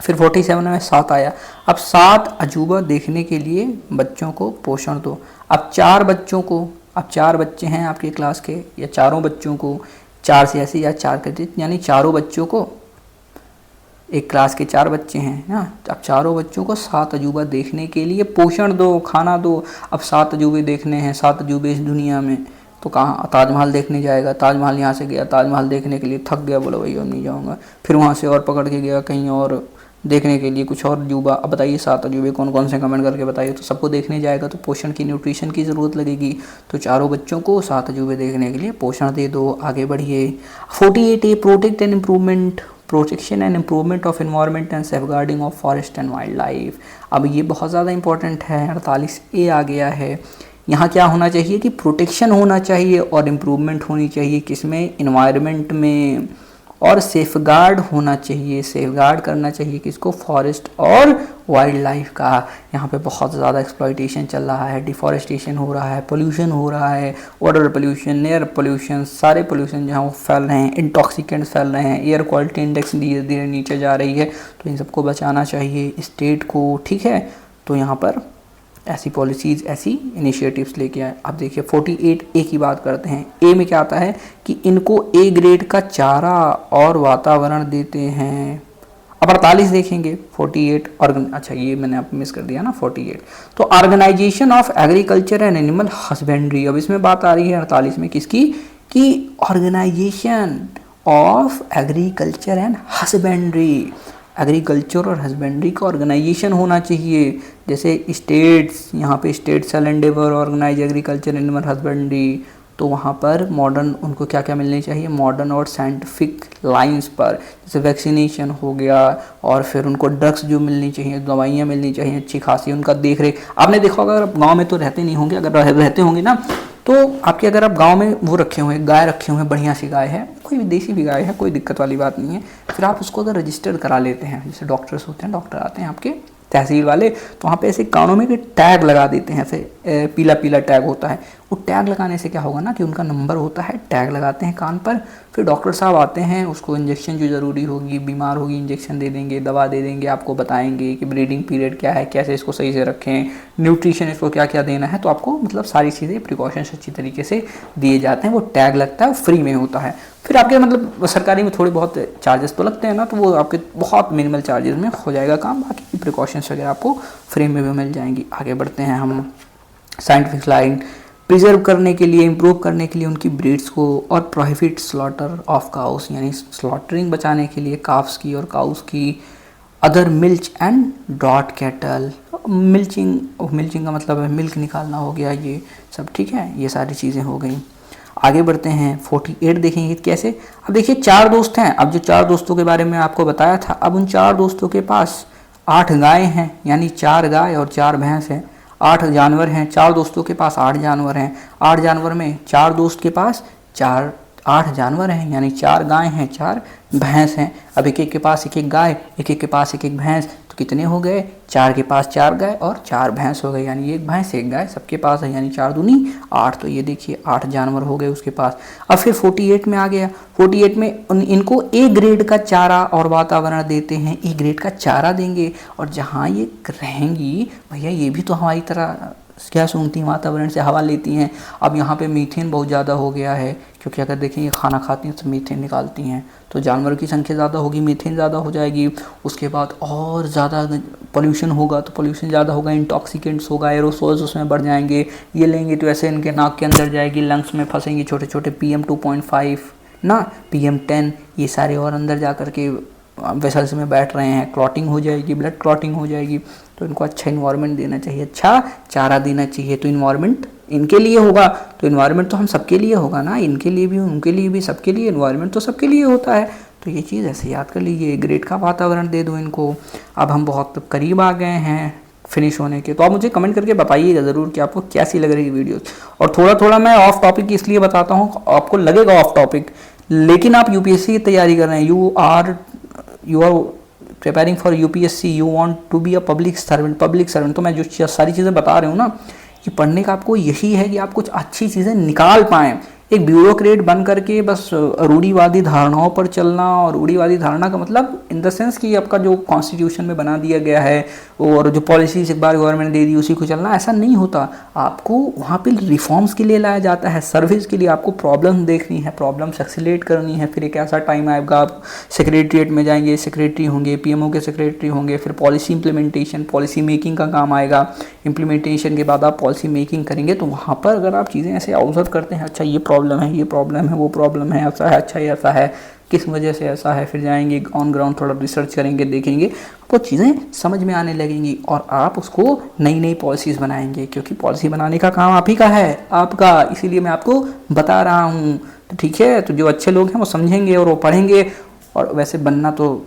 फिर 47 में 7 आया। अब 7 अजूबा देखने के लिए बच्चों को पोषण दो। अब 4 बच्चे हैं आपके क्लास के, या चारों बच्चों को, 4 से ऐसे या 4 करते, यानी चारों बच्चों को, एक क्लास के 4 बच्चे हैं ना, अब चारों बच्चों को 7 अजूबा देखने के लिए पोषण दो, खाना दो। अब 7 अजूबे देखने हैं, 7 अजूबे इस दुनिया में, तो कहाँ, ताजमहल देखने जाएगा, ताजमहल यहाँ से गया, ताजमहल देखने के लिए थक गया, बोला भैया अब नहीं जाऊँगा, फिर वहाँ से और पकड़ के गया कहीं और देखने के लिए कुछ और अजूबा। अब बताइए 7 अजूबे कौन कौन से, कमेंट करके बताइए। तो सबको देखने जाएगा तो पोषण की, न्यूट्रिशन की ज़रूरत लगेगी, तो चारों बच्चों को 7 अजूबे देखने के लिए पोषण दे दो। आगे बढ़िए 48A, protection and improvement of environment and safeguarding of forest and wild life. अब ये बहुत ज़्यादा इंपॉर्टेंट है, 48A आ गया है। यहाँ क्या होना चाहिए कि प्रोटेक्शन होना चाहिए और इम्प्रूवमेंट होनी चाहिए, किसमें, इन्वायरमेंट में, और सेफगार्ड होना चाहिए, सेफगार्ड करना चाहिए किसको, फॉरेस्ट और वाइल्ड लाइफ का। यहाँ पे बहुत ज़्यादा एक्सप्लॉइटेशन चल रहा है, डिफॉरेस्टेशन हो रहा है, पोल्यूशन हो रहा है, वाटर पोल्यूशन, एयर पोल्यूशन, सारे पोल्यूशन जहाँ वो फैल रहे हैं, इंटॉक्सिकेंट्स फैल रहे हैं, एयर क्वालिटी इंडेक्स धीरे धीरे नीचे जा रही है, तो इन सबको बचाना चाहिए स्टेट को, ठीक है। तो यहाँ पर ऐसी पॉलिसीज़, ऐसी इनिशिएटिव्स लेके आए। अब देखिए 48A की बात करते हैं। ए में क्या आता है कि इनको A ग्रेड का चारा और वातावरण देते हैं। अब 48 देखेंगे, 48 अच्छा ये मैंने आप मिस कर दिया ना 48। तो organisation of agriculture and animal husbandry, अब इसमें बात आ रही है 48 में किसकी, कि organisation of agriculture and husbandry, agriculture और हस्बेंड्री का ऑर्गेनाइजेशन होना चाहिए। जैसे स्टेट्स, यहाँ पे state shall endeavour organise agriculture animal husbandry, तो वहाँ पर मॉडर्न, उनको क्या क्या मिलनी चाहिए, मॉडर्न और साइंटिफिक लाइंस पर, जैसे वैक्सीनेशन हो गया, और फिर उनको ड्रग्स जो मिलनी चाहिए, दवाइयाँ मिलनी चाहिए अच्छी खासी, उनका देख रेख। आपने देखा होगा, अगर गाँव में तो रहते नहीं होंगे, अगर रहते होंगे ना, तो आपके अगर आप गांव में वो रखे हुए हैं, गाय रखे हुए हैं, बढ़िया सी गाय है, कोई भी देसी भी गाय है, कोई दिक्कत वाली बात नहीं है, फिर आप उसको अगर रजिस्टर करा लेते हैं, जैसे डॉक्टर्स होते हैं, डॉक्टर आते हैं आपके तहसील वाले, तो वहाँ पे ऐसे कानों में टैग लगा देते हैं, ऐसे पीला पीला टैग होता है। वो टैग लगाने से क्या होगा ना कि उनका नंबर होता है, टैग लगाते हैं कान पर, फिर डॉक्टर साहब आते हैं, उसको इंजेक्शन जो ज़रूरी होगी, बीमार होगी इंजेक्शन दे देंगे, दवा दे देंगे, आपको बताएंगे कि ब्रीडिंग पीरियड क्या है, कैसे इसको सही से रखें, न्यूट्रिशन इसको क्या क्या देना है, तो आपको मतलब सारी चीज़ें प्रिकॉशंस अच्छी तरीके से दिए जाते हैं। वो टैग लगता है, वो फ्री में होता है। फिर आपके मतलब सरकारी में थोड़े बहुत चार्जेस तो लगते हैं ना, तो वो आपके बहुत मिनिमल चार्जेस में हो जाएगा काम, बाकी प्रिकॉशंस वगैरह आपको फ्री में भी मिल जाएंगी। आगे बढ़ते हैं हम, साइंटिफिक लाइन प्रिजर्व करने के लिए, इम्प्रूव करने के लिए उनकी ब्रीड्स को, और प्रोहिबिट स्लॉटर ऑफ काउस यानी स्लॉटरिंग बचाने के लिए काफ्स की और काउस की, other milch and draught cattle, milching का मतलब है मिल्क निकालना हो गया, ये सब ठीक है, ये सारी चीज़ें हो गई। आगे बढ़ते हैं 48 देखेंगे कैसे। अब देखिए 4 दोस्त हैं, अब जो 4 दोस्तों के बारे में आपको बताया था, अब उन 4 दोस्तों के पास 8 गायें हैं, यानी 4 गाय और 4 भैंस हैं, 8 जानवर हैं, 4 दोस्तों के पास 8 जानवर हैं, 8 जानवर में 4 दोस्त के पास 8 जानवर हैं, यानी 4 गाय हैं 4 भैंस हैं। अब एक एक के पास एक एक गाय, एक एक के पास एक एक भैंस, तो कितने हो गए, 4 के पास 4 गाय और 4 भैंस हो गए, यानी एक भैंस एक गाय सबके पास है, यानी 4 दूनी 8। तो ये देखिए 8 जानवर हो गए उसके पास। अब फिर 48 में आ गया, 48 में इनको ए ग्रेड का चारा और वातावरण देते हैं, ए ग्रेड का चारा देंगे, और जहाँ ये रहेंगी भैया ये भी तो हमारी तरह क्या सूंघती हैं, वातावरण से हवा लेती हैं। अब यहाँ पे मीथेन बहुत ज़्यादा हो गया है, क्योंकि अगर देखें ये खाना खाती हैं तो मीथेन निकालती हैं, तो जानवरों की संख्या ज़्यादा होगी, मीथेन ज़्यादा हो जाएगी। उसके बाद और ज़्यादा पोल्यूशन होगा, तो पोल्यूशन ज़्यादा होगा, इंटॉक्सिकेंट्स होगा, एरोसोल्स उसमें बढ़ जाएंगे, ये लेंगे तो ऐसे इनके नाक के अंदर जाएगी, लंग्स में फंसेंगे, छोटे छोटे PM 2.5 ना PM 10, ये सारे और अंदर जा कर के वेसल्स में बैठ रहे हैं, क्लॉटिंग हो जाएगी, ब्लड क्लॉटिंग हो जाएगी। तो इनको अच्छा इन्वायरमेंट देना चाहिए, अच्छा चारा देना चाहिए। तो इन्वायरमेंट इनके लिए होगा, तो इन्वायरमेंट तो हम सबके लिए होगा ना, इनके लिए भी उनके लिए भी सबके लिए, इन्वायरमेंट तो सबके लिए होता है। तो ये चीज़ ऐसे याद कर लीजिए, ग्रेड का वातावरण दे दो इनको। अब हम बहुत करीब आ गए हैं फिनिश होने के, तो आप मुझे कमेंट करके बताइएगा ज़रूर कि आपको कैसी लग रही है वीडियोस। और थोड़ा थोड़ा मैं ऑफ टॉपिक इसलिए बताता हूँ, आपको लगेगा ऑफ टॉपिक, लेकिन आप UPSC की तैयारी कर रहे हैं, you are preparing for UPSC, you want to be a public servant. तो मैं जो सारी चीज़ें बता रही हूँ ना, कि पढ़ने का आपको यही है कि आप कुछ अच्छी चीज़ें निकाल पाएँ। एक ब्यूरोक्रेट बन करके बस रूढ़िवादी धारणाओं पर चलना, और रूढ़िवादी धारणा का मतलब इन द सेंस कि आपका जो कॉन्स्टिट्यूशन में बना दिया गया है और जो पॉलिसीज एक बार गवर्नमेंट दे दी उसी को चलना, ऐसा नहीं होता। आपको वहाँ पे रिफॉर्म्स के लिए लाया जाता है, सर्विस के लिए आपको प्रॉब्लम देखनी है, प्रॉब्लम एक्सीलेट करनी है। फिर एक ऐसा टाइम आएगा आप सेक्रेटरीट में जाएंगे, सेक्रेटरी होंगे, PMO के सेक्रेटरी होंगे, फिर पॉलिसी इंप्लीमेंटेशन, पॉलिसी मेकिंग का काम आएगा। इम्प्लीमेंटेशन के बाद आप पॉलिसी मेकिंग करेंगे, तो वहाँ पर अगर आप चीज़ें ऐसे ऑब्जर्व करते हैं, अच्छा ये प्रॉब्लम है, ये प्रॉब्लम है, वो प्रॉब्लम है, ऐसा है, अच्छा ये ऐसा है, किस वजह से ऐसा है, फिर जाएंगे ऑन ग्राउंड थोड़ा रिसर्च करेंगे, देखेंगे, आपको चीज़ें समझ में आने लगेंगी और आप उसको नई नई पॉलिसीज़ बनाएंगे, क्योंकि पॉलिसी बनाने का काम आप ही का है, आपका, इसीलिए मैं आपको बता रहा हूँ। तो ठीक है, तो जो अच्छे लोग हैं वो समझेंगे और वो पढ़ेंगे। और वैसे बनना तो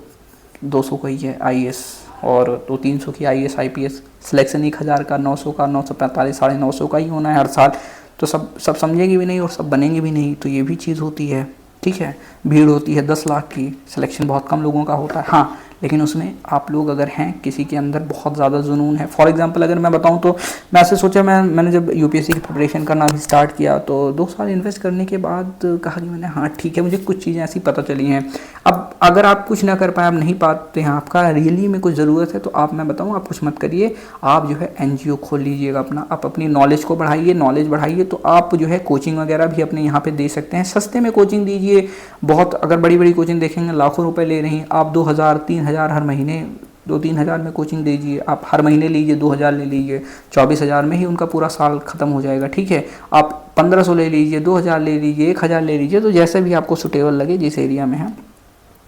200 का ही है IAS, और 200-300 की IAS IPS सिलेक्शन 1000 का, 900 का, 945 950 का ही होना है हर साल। तो सब समझेंगे भी नहीं और सब बनेंगे भी नहीं, तो ये भी चीज़ होती है। ठीक है, भीड़ होती है 10 लाख की, सिलेक्शन बहुत कम लोगों का होता है। हाँ, लेकिन उसमें आप लोग अगर हैं, किसी के अंदर बहुत ज़्यादा जुनून है। फॉर एग्जांपल अगर मैं बताऊं तो मैं ऐसे सोचा, मैंने जब UPSC की प्रिपरेशन करना भी स्टार्ट किया तो 2 साल इन्वेस्ट करने के बाद कहा कि मैंने हाँ ठीक है, मुझे कुछ चीज़ें ऐसी पता चली हैं। अब अगर आप कुछ ना कर पाए, आप नहीं पाते हैं, आपका रियली में कुछ ज़रूरत है, तो आप, मैं बताऊँ, आप कुछ मत करिए, आप जो है NGO खोल लीजिएगा अपना, आप अपनी नॉलेज को बढ़ाइए, नॉलेज बढ़ाइए। तो आप जो है कोचिंग वगैरह भी अपने यहाँ पे दे सकते हैं, सस्ते में कोचिंग दीजिए। बहुत अगर बड़ी बड़ी कोचिंग देखेंगे लाखों रुपए ले रही हैं, आप 2000-3000 हर महीने, 2-3 हज़ार में कोचिंग दीजिए। आप हर महीने लीजिए, 2000 ले लीजिए, 24,000 में ही उनका पूरा साल ख़त्म हो जाएगा। ठीक है, आप 1500 ले लीजिए, 2000 ले लीजिए, 1000 ले लीजिए, तो जैसे भी आपको सुटेबल लगे, जिस एरिया में है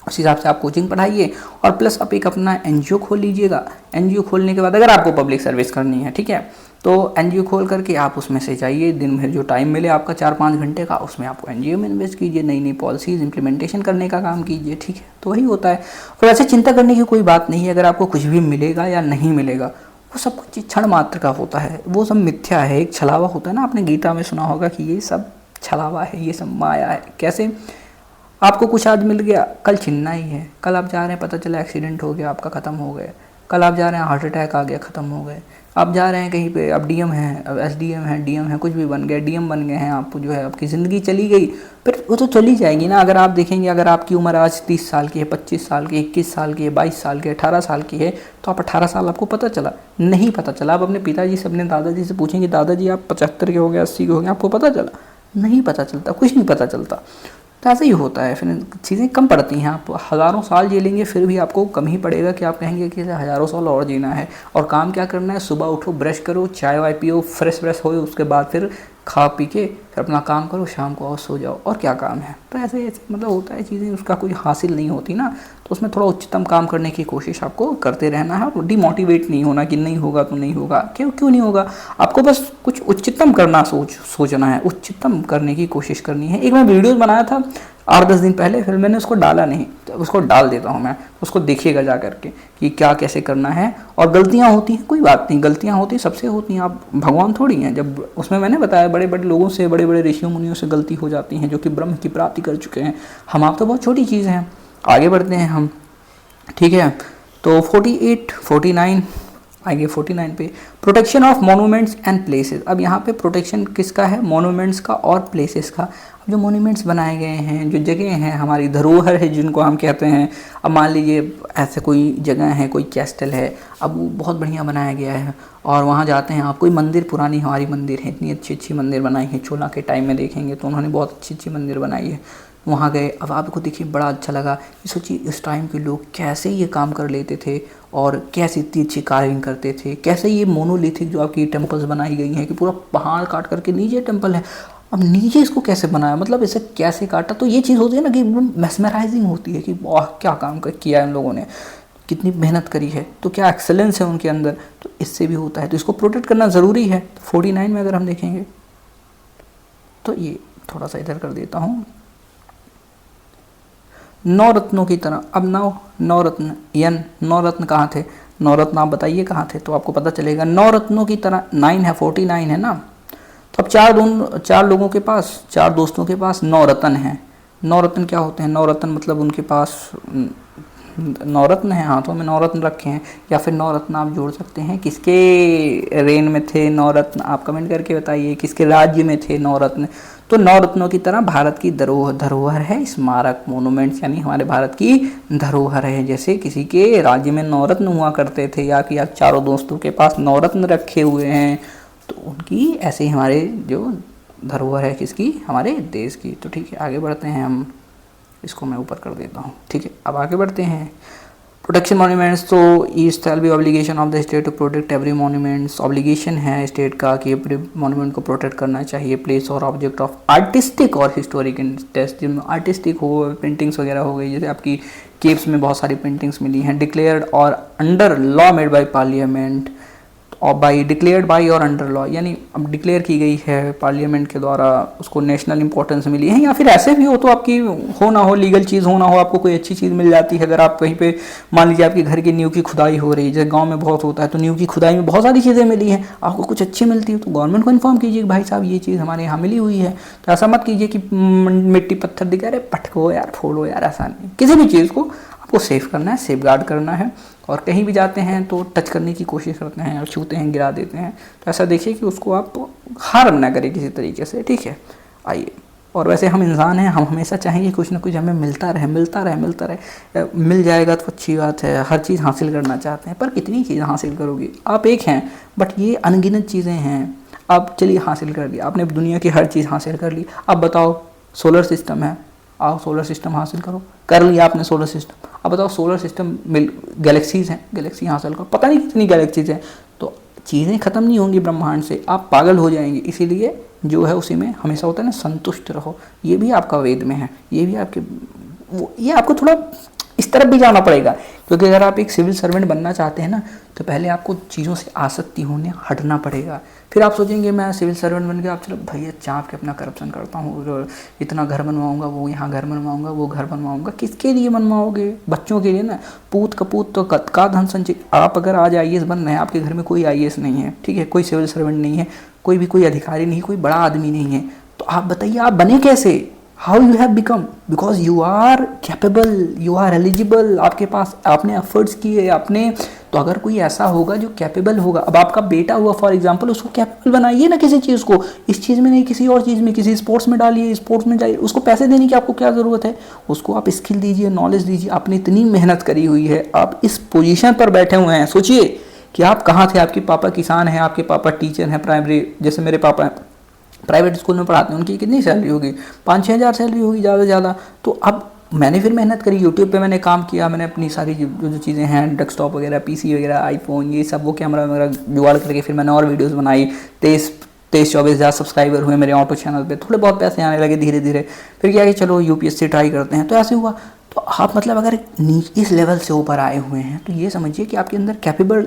उस हिसाब से आप कोचिंग पढ़ाइए। और प्लस आप एक अपना NGO खोल लीजिएगा। NGO खोलने के बाद अगर आपको पब्लिक सर्विस करनी है, ठीक है, तो NGO खोल करके आप उसमें से जाइए, दिन भर जो टाइम मिले आपका 4-5 घंटे का, उसमें आपको NGO में इन्वेस्ट कीजिए, नई नई पॉलिसीज़ इंप्लीमेंटेशन करने का काम कीजिए। ठीक है, तो वही होता है। और ऐसे चिंता करने की कोई बात नहीं है, अगर आपको कुछ भी मिलेगा या नहीं मिलेगा, वो सब कुछ क्षण मात्र का होता है, वो सब मिथ्या है, एक छलावा होता है ना। आपने गीता में सुना होगा कि ये सब छलावा है, ये सब माया है। कैसे? आपको कुछ आज मिल गया, कल छिनना ही है। कल आप जा रहे हैं, पता चला एक्सीडेंट हो गया, आपका ख़त्म हो गए। कल आप जा रहे हैं, हार्ट अटैक आ गया, ख़त्म हो गए। आप जा रहे हैं कहीं पे, अब DM हैं, अब SDM हैं, DM हैं, कुछ भी बन गए, DM बन गए हैं, आप जो है आपकी ज़िंदगी चली गई। फिर वो तो चली जाएगी ना। अगर आप देखेंगे, अगर आपकी उम्र आज 30 साल की है, 25 साल की, 21 साल की है, 22 साल की है, 18 साल की है, तो आप 18 साल आपको पता चला? नहीं पता चला। आप अपने पिताजी से, अपने दादाजी से पूछेंगे, दादाजी आप 75 के हो गए, 80 के हो गए, आपको पता चला? नहीं पता चलता, कुछ नहीं पता चलता। तो ऐसा ही होता है, फिर चीज़ें कम पड़ती हैं। आप हज़ारों साल जी लेंगे, फिर भी आपको कम ही पड़ेगा कि आप कहेंगे कि हज़ारों साल और जीना है। और काम क्या करना है? सुबह उठो, ब्रश करो, चाय वाय पियो, फ्रेश हो, उसके बाद फिर खा पी के फिर अपना काम करो, शाम को आओ सो जाओ, और क्या काम है। तो ऐसे ऐसे मतलब होता है चीज़ें, उसका कुछ हासिल नहीं होती ना, तो उसमें थोड़ा उच्चतम काम करने की कोशिश आपको करते रहना है, और डिमोटिवेट नहीं होना कि नहीं होगा तो नहीं होगा। क्यों नहीं होगा, आपको बस कुछ उच्चतम करना सोचना है, उच्चतम करने की कोशिश करनी है। एक मैं वीडियोस बनाया था 8-10 दिन पहले, फिर मैंने उसको डाला नहीं, तो उसको डाल देता हूँ मैं, उसको देखिएगा जा करके कि क्या कैसे करना है। और गलतियाँ होती हैं, कोई बात नहीं, गलतियाँ होती सबसे होती हैं, आप भगवान थोड़ी हैं। जब उसमें मैंने बताया बड़े बड़े लोगों से, बड़े बड़े ऋषियों मुनियों से गलती हो जाती हैं, जो कि ब्रह्म की प्राप्ति कर चुके हैं। हम आप तो बहुत छोटी चीज़ हैं, आगे बढ़ते हैं हम, ठीक है। तो 48 49 आगे 49 पे, protection of monuments and places. अब यहाँ पे प्रोटेक्शन किसका है, मोनूमेंट्स का और प्लेसेस का। अब जो मोनूमेंट्स बनाए गए हैं, जो जगह हैं, हमारी धरोहर है जिनको हम कहते हैं। अब मान लीजिए ऐसे कोई जगह है, कोई कैस्टल है, अब वो बहुत बढ़िया बनाया गया है, और वहाँ जाते हैं आप, कोई मंदिर, पुरानी हमारी मंदिर है, इतनी अच्छी अच्छी मंदिर बनाई है, चोला के टाइम में देखेंगे तो उन्होंने बहुत अच्छी अच्छी मंदिर बनाई है। वहाँ गए, अब आपको देखिए बड़ा अच्छा लगा, सोचिए इस टाइम के लोग कैसे ये काम कर लेते थे, और कैसे इतनी अच्छी कार्विंग करते थे, कैसे ये मोनोलिथिक जो आपकी टेम्पल्स बनाई गई हैं कि पूरा पहाड़ काट करके नीचे टेम्पल है, अब नीचे इसको कैसे बनाया, मतलब इसे कैसे काटा। तो ये चीज़ होती है ना कि मेस्मराइजिंग होती है कि वाह क्या काम किया है इन लोगों ने, कितनी मेहनत करी है, तो क्या एक्सेलेंस है उनके अंदर। तो इससे भी होता है, तो इसको प्रोटेक्ट करना ज़रूरी है। 49 में अगर हम देखेंगे तो ये थोड़ा सा इधर कर देता हूँ, नवरत्नों की तरह। अब नवरत्न नवरत्न कहाँ थे, नवरत्न आप बताइए कहाँ थे, तो आपको पता चलेगा। नवरत्नों की तरह 9 है, 49 है ना। तो अब चार लोगों के पास, 4 दोस्तों के पास 9 रत्न हैं। 9 रत्न क्या होते हैं, 9 रत्न मतलब उनके पास 9 रत्न हैं, हाथों में 9 रत्न रखे हैं, या फिर 9 रत्न आप जोड़ सकते हैं। किसके रेन में थे 9 रत्न, आप कमेंट करके बताइए, किसके राज्य में थे 9 रत्न। तो 9 रत्नों की तरह भारत की धरोहर है, स्मारक, मोनूमेंट्स, यानी हमारे भारत की धरोहर है। जैसे किसी के राज्य में 9 रत्न हुआ करते थे, या कि आप चारों दोस्तों के पास 9 रत्न रखे हुए हैं, तो उनकी ऐसे ही हमारे जो धरोहर है किसकी, हमारे देश की। तो ठीक है, आगे बढ़ते हैं हम, इसको मैं ऊपर कर देता हूँ, ठीक है। अब आगे बढ़ते हैं, प्रोटेक्शन मॉन्यूमेंट्स। तो east shall be obligation of the state to protect every monuments. Obligation है स्टेट का कि एवरी मॉन्यूमेंट को प्रोटेक्ट करना चाहिए। प्लेस और ऑब्जेक्ट ऑफ आर्टिस्टिक और हिस्टोरिक इंटरेस्ट, जिनमें आर्टिस्टिक हो, पेंटिंग्स वगैरह हो गई, जैसे आपकी केव्स में बहुत सारी पेंटिंग्स मिली हैं। डिक्लेयर्ड और under law made by parliament, और बाई डिक्लेयर्ड बाई और अंडर लॉ, यानी अब डिक्लेयर की गई है पार्लियामेंट के द्वारा, उसको नेशनल इंपॉर्टेंस मिली है। या फिर ऐसे भी हो तो आपकी हो ना हो, लीगल चीज़ हो ना हो, आपको कोई अच्छी चीज़ मिल जाती है। अगर आप कहीं पे मान लीजिए आपके घर की नींव की खुदाई हो रही है, जैसे गांव में बहुत होता है, तो नींव की खुदाई में बहुत सारी चीज़ें मिली हैं, आपको कुछ अच्छी मिलती है तो गवर्नमेंट को इन्फॉर्म कीजिए कि भाई साहब ये चीज़ हमारे यहाँ मिली हुई है। तो ऐसा मत कीजिए कि मिट्टी पत्थर दिखा, अरे पटको यार, फोड़ो यार, ऐसा नहीं। किसी भी चीज़ को आपको सेफ करना है, सेफ गार्ड करना है, और कहीं भी जाते हैं तो टच करने की कोशिश करते हैं और छूते हैं, गिरा देते हैं, तो ऐसा देखिए कि उसको आप हार्म ना करें किसी तरीके से, ठीक है। आइए, और वैसे हम इंसान हैं, हम हमेशा चाहेंगे कुछ ना कुछ हमें मिलता रहे, मिल जाएगा तो अच्छी बात है, हर चीज़ हासिल करना चाहते हैं, पर कितनी चीज़ हासिल करोगे आप, एक हैं, बट ये अनगिनत चीज़ें हैं। अब चलिए हासिल कर लिया आपने, दुनिया की हर चीज़ हासिल कर ली, अब बताओ सोलर सिस्टम है, आओ सोलर सिस्टम हासिल करो, कर लिया आपने सोलर सिस्टम। अब बताओ सोलर सिस्टम में गैलेक्सीज हैं, गैलेक्सी हासिल करो, पता नहीं कितनी गैलेक्सीज हैं, तो चीज़ें ख़त्म नहीं होंगी ब्रह्मांड से, आप पागल हो जाएंगे। इसीलिए जो है उसी में हमेशा होता है ना, संतुष्ट रहो। ये भी आपका वेद में है, ये भी आपके ये आपको थोड़ा इस तरफ भी जाना पड़ेगा, क्योंकि अगर आप एक सिविल सर्वेंट बनना चाहते हैं ना, तो पहले आपको चीज़ों से आसक्ति होने हटना पड़ेगा। फिर आप सोचेंगे मैं सिविल सर्वेंट बन गया, आप चलो भैया चाप के अपना करप्शन करता हूँ, इतना घर बनवाऊँगा, वो यहाँ घर बनवाऊँगा, वो घर बनवाऊँगा। किसके लिए बनवाओगे, बच्चों के लिए ना, पूत कपूत तो का धन संचय। आप अगर आज IAS बन रहे हैं, आपके घर में कोई IAS नहीं है, ठीक है, कोई सिविल सर्वेंट नहीं है, कोई अधिकारी नहीं, कोई बड़ा आदमी नहीं है, तो आप बताइए आप बने कैसे, how you have become, because you are capable, you are eligible, आपके पास आपने एफर्ट्स किए आपने। तो अगर कोई ऐसा होगा जो कैपेबल होगा, अब आपका बेटा हुआ फॉर एग्जांपल, उसको कैपेबल बनाइए ना किसी चीज़ को, इस चीज़ में नहीं किसी और चीज़ में, किसी स्पोर्ट्स में डालिए, स्पोर्ट्स में जाइए, उसको पैसे देने की आपको क्या ज़रूरत है, उसको आप स्किल दीजिए, नॉलेज दीजिए। आपने इतनी मेहनत करी हुई है, आप इस पोजीशन पर बैठे हुए हैं, सोचिए कि आप कहाँ थे, आपके पापा किसान हैं, आपके पापा टीचर हैं प्राइमरी, जैसे मेरे पापा हैं प्राइवेट स्कूल में पढ़ाते हैं, उनकी कितनी सैलरी होगी, 5-6 हज़ार सैलरी होगी ज़्यादा से ज़्यादा। तो अब मैंने फिर मेहनत करी, यूट्यूब पे मैंने काम किया, मैंने अपनी सारी जो चीज़ें हैं, डेस्कटॉप वगैरह, PC वगैरह, आईफोन, ये सब वो कैमरा वगैरह जुगाड़ करके फिर मैंने और वीडियोस बनाई, 23-24 हज़ार सब्सक्राइबर हुए मेरे ऑटो चैनल पे, थोड़े बहुत पैसे आने लगे धीरे धीरे। फिर क्या कि चलो यूपीएससी ट्राई करते हैं, तो ऐसे हुआ। तो आप मतलब अगर इस लेवल से ऊपर आए हुए हैं तो ये समझिए कि आपके अंदर कैपेबल,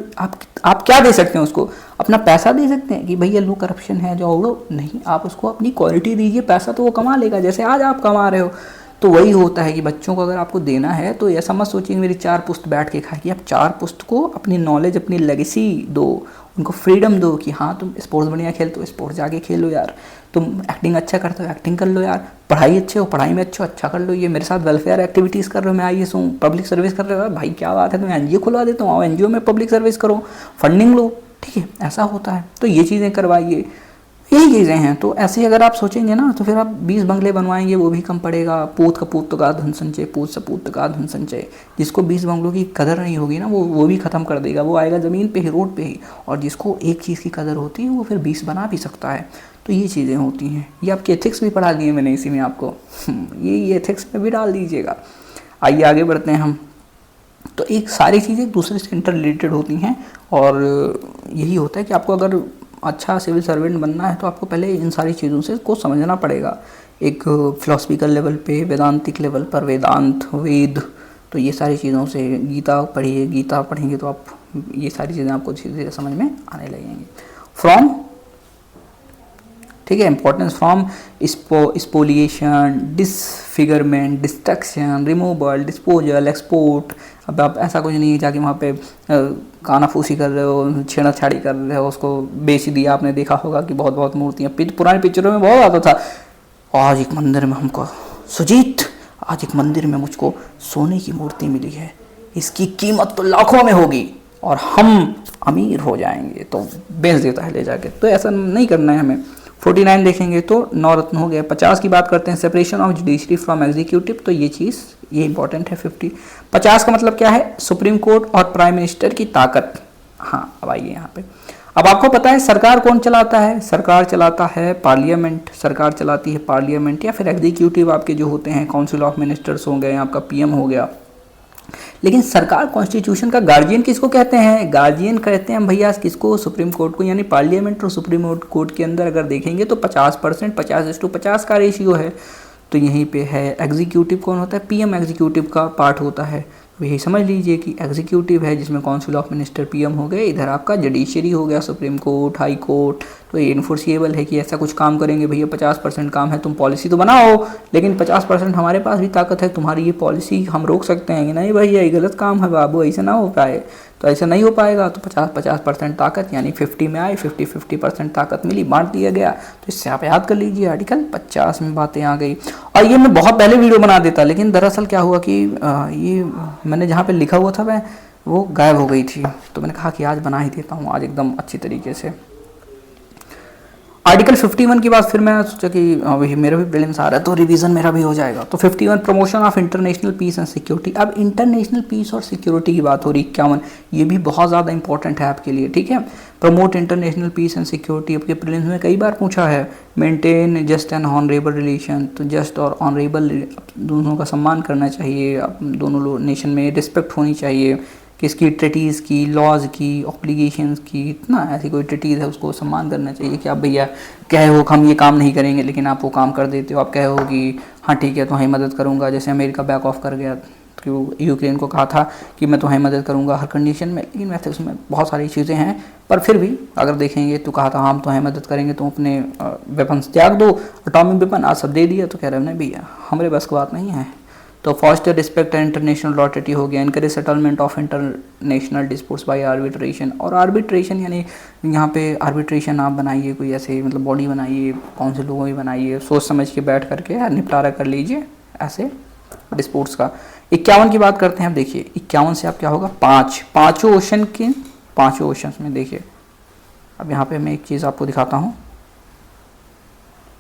आप क्या दे सकते हैं उसको, अपना पैसा दे सकते हैं कि भैया लो करप्शन है जो उड़ो, नहीं, आप उसको अपनी क्वालिटी दीजिए, पैसा तो वो कमा लेगा जैसे आज आप कमा रहे हो। तो वही होता है कि बच्चों को अगर आपको देना है तो ऐसा मत सोचिए मेरी 4 पुस्त बैठ के खाएगी, आप 4 पुस्त को अपनी नॉलेज, अपनी लेगेसी दो, उनको फ्रीडम दो कि हाँ तुम स्पोर्ट्स बढ़िया खेलते हो, स्पोर्ट्स जाके खेलो यार, तुम एक्टिंग अच्छा करते हो, एक्टिंग कर लो यार, पढ़ाई अच्छे हो, पढ़ाई में अच्छे हो, अच्छा कर लो, ये मेरे साथ वेलफेयर एक्टिविटीज़ कर रहे हो, मैं आईएएस हूँ, पब्लिक सर्विस कर रहे हो, भाई क्या बात है, तुम्हें एनजीओ खुलवा देता हूँ, आओ एनजीओ में पब्लिक सर्विस करो, फंडिंग लो, ठीक है, ऐसा होता है। तो ये चीज़ें करवाइए, यही चीज़ें हैं। तो ऐसे ही अगर आप सोचेंगे ना तो फिर आप 20 बंगले बनवाएंगे वो भी कम पड़ेगा। पूत कपूत का धन संचय, पूत सपूत का धन संचय। जिसको 20 बंगलों की कदर नहीं होगी ना वो भी ख़त्म कर देगा, वो आएगा ज़मीन पे ही, रोड पे ही। और जिसको एक चीज़ की कदर होती है वो फिर 20 बना भी सकता है। तो ये चीज़ें होती हैं। ये आपके एथिक्स भी पढ़ा दिए मैंने इसी में आपको, ये एथिक्स में भी डाल दीजिएगा। आइए आगे बढ़ते हैं हम। तो एक सारी चीज़ें एक दूसरे से इंटर रिलेटेड होती हैं और यही होता है कि आपको अगर अच्छा सिविल सर्वेंट बनना है तो आपको पहले इन सारी चीज़ों से को समझना पड़ेगा। एक फिलोसफिकल लेवल पे, वेदांतिक लेवल पर, वेदांत, वेद, तो ये सारी चीज़ों से, गीता पढ़िए, गीता पढ़ेंगे तो आप ये सारी चीज़ें आपको धीरे धीरे समझ में आने लगेंगी। फ्रॉम, ठीक है, importance from spoliation, disfigurement, destruction, removal, disposal, export. अब आप ऐसा कुछ नहीं है जाके वहाँ पे कानाफूसी कर रहे हो, छेड़छाड़ी कर रहे हो, उसको बेच दिया। आपने देखा होगा कि बहुत बहुत मूर्तियाँ पुरानी पिक्चरों में बहुत आता था। आज एक मंदिर में हमको सुजीत, आज एक मंदिर में मुझको सोने की मूर्ति मिली है, इसकी कीमत तो लाखों में होगी और हम अमीर हो जाएंगे, तो बेच देता है ले जाके। तो ऐसा नहीं करना है हमें। 49 देखेंगे तो 9 रत्न हो गया। 50 की बात करते हैं, separation of judiciary from executive, तो ये चीज़ ये इंपॉर्टेंट है। 50 का मतलब क्या है, सुप्रीम कोर्ट और प्राइम मिनिस्टर की ताकत। हाँ, अब आइए यहाँ पे। अब आपको पता है सरकार कौन चलाता है, सरकार चलाता है पार्लियामेंट, सरकार चलाती है पार्लियामेंट, या फिर एग्जीक्यूटिव आपके जो होते हैं काउंसिल ऑफ मिनिस्टर्स हो गए, आपका पीएम हो गया। लेकिन सरकार, कॉन्स्टिट्यूशन का गार्जियन किसको कहते हैं, गार्जियन कहते हैं भैया किसको, सुप्रीम कोर्ट को। यानी पार्लियामेंट और सुप्रीम कोर्ट के अंदर अगर देखेंगे तो 50%, 50:50 का रेशियो है। तो यहीं पे है एग्जीक्यूटिव कौन होता है, पीएम एग्जीक्यूटिव का पार्ट होता है। तो यही समझ लीजिए कि एग्जीक्यूटिव है जिसमें काउंसिल ऑफ मिनिस्टर पीएम हो गए, इधर आपका जुडिशरी हो गया, सुप्रीम कोर्ट, हाई कोर्ट। तो ये इन्फोर्सिएबल है कि ऐसा कुछ काम करेंगे भैया, 50% काम है, तुम पॉलिसी तो बनाओ, लेकिन 50% हमारे पास भी ताकत है, तुम्हारी ये पॉलिसी हम रोक सकते हैं कि नहीं भैया ये गलत काम है बाबू, ऐसे ना हो पाए। तो ऐसा नहीं हो पाएगा। तो 50% ताकत, यानी 50 में आई, 50% ताकत मिली, बांट दिया गया। तो इससे आप याद कर लीजिए, आर्टिकल 50 में बातें आ गई। और ये मैं बहुत पहले वीडियो बना देता, लेकिन दरअसल क्या हुआ कि ये मैंने जहाँ पे लिखा हुआ था मैं वो गायब हो गई थी। तो मैंने कहा कि आज बना ही देता हूँ, आज एकदम अच्छी तरीके से। आर्टिकल 51 की बात फिर मैं सोचा कि मेरा भी प्रीलिम्स आ रहा है तो रिवीजन मेरा भी हो जाएगा। तो 51 promotion of international peace and security. अब इंटरनेशनल पीस और सिक्योरिटी की बात हो रही। 51 ये भी बहुत ज़्यादा इंपॉर्टेंट है आपके लिए, ठीक है। Promote international peace and security, आपके प्रीलिम्स में कई बार पूछा है। Maintain just and honourable relation, तो जस्ट और ऑनरेबल दोनों का सम्मान करना चाहिए, दोनों नेशन में रिस्पेक्ट होनी चाहिए। किसकी, ट्रीटीज़ की, लॉज की, ऑब्लिगेशंस की, इतना ऐसी कोई ट्रीटीज़ है उसको सम्मान करना चाहिए। कि आप भैया कहे हो हम ये काम नहीं करेंगे लेकिन आप वो काम कर देते हो। आप कहे हो कि हाँ ठीक है तुम्हारी मदद करूँगा, जैसे अमेरिका बैक ऑफ कर गया कि वो यूक्रेन को कहा था कि मैं तुम्हारी मदद करूँगा हर कंडीशन में, लेकिन वैसे उसमें बहुत सारी चीज़ें हैं। पर फिर भी अगर देखेंगे तो कहा था हम तुम्हारी मदद करेंगे, तुम अपने वेपन्स त्याग दो, एटॉमिक वेपन आज सब दे दिया। तो कह रहे हैं नहीं भैया हमारे बस की बात नहीं है। तो foster respect and international law treaty हो गया। Encourage settlement of international disputes by arbitration. और आर्बिट्रेशन यानी यहाँ पे आर्बिट्रेशन आप बनाइए, कोई ऐसे मतलब बॉडी बनाइए, कौन से लोगों की बनाइए, सोच समझ के बैठ करके निपटारा कर लीजिए ऐसे डिस्प्यूट्स का। 51 की बात करते हैं। अब देखिए 51 से आप क्या होगा, पाँचों ओशन के, पाँचों ओशन में देखिए। अब यहाँ पे मैं एक चीज़ आपको दिखाता हूँ।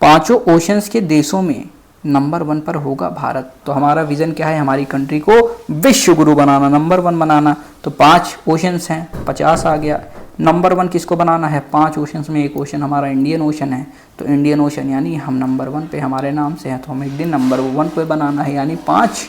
पाँचों ओशंस के देशों में नंबर 1 पर होगा भारत। तो हमारा विजन क्या है, हमारी कंट्री को विश्व गुरु बनाना, नंबर 1 बनाना। तो 5 ओशंस हैं, 50 आ गया। नंबर 1 किसको बनाना है, 5 ओशंस में एक ओशन हमारा इंडियन ओशन है। तो इंडियन ओशन यानी हम नंबर 1 पे हमारे नाम से है, तो हमें एक दिन नंबर 1 पे बनाना है। यानी 5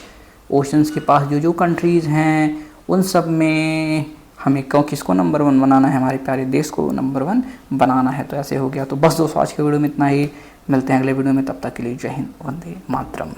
ओशंस के पास जो जो कंट्रीज़ हैं उन सब में हमें क्यों किसको नंबर 1 बनाना है, हमारे प्यारे देश को नंबर 1 बनाना है। तो ऐसे हो गया। तो बस दोस्तों आज के वीडियो में इतना ही, मिलते हैं अगले वीडियो में, तब तक के लिए जय हिंद, वंदे मातरम।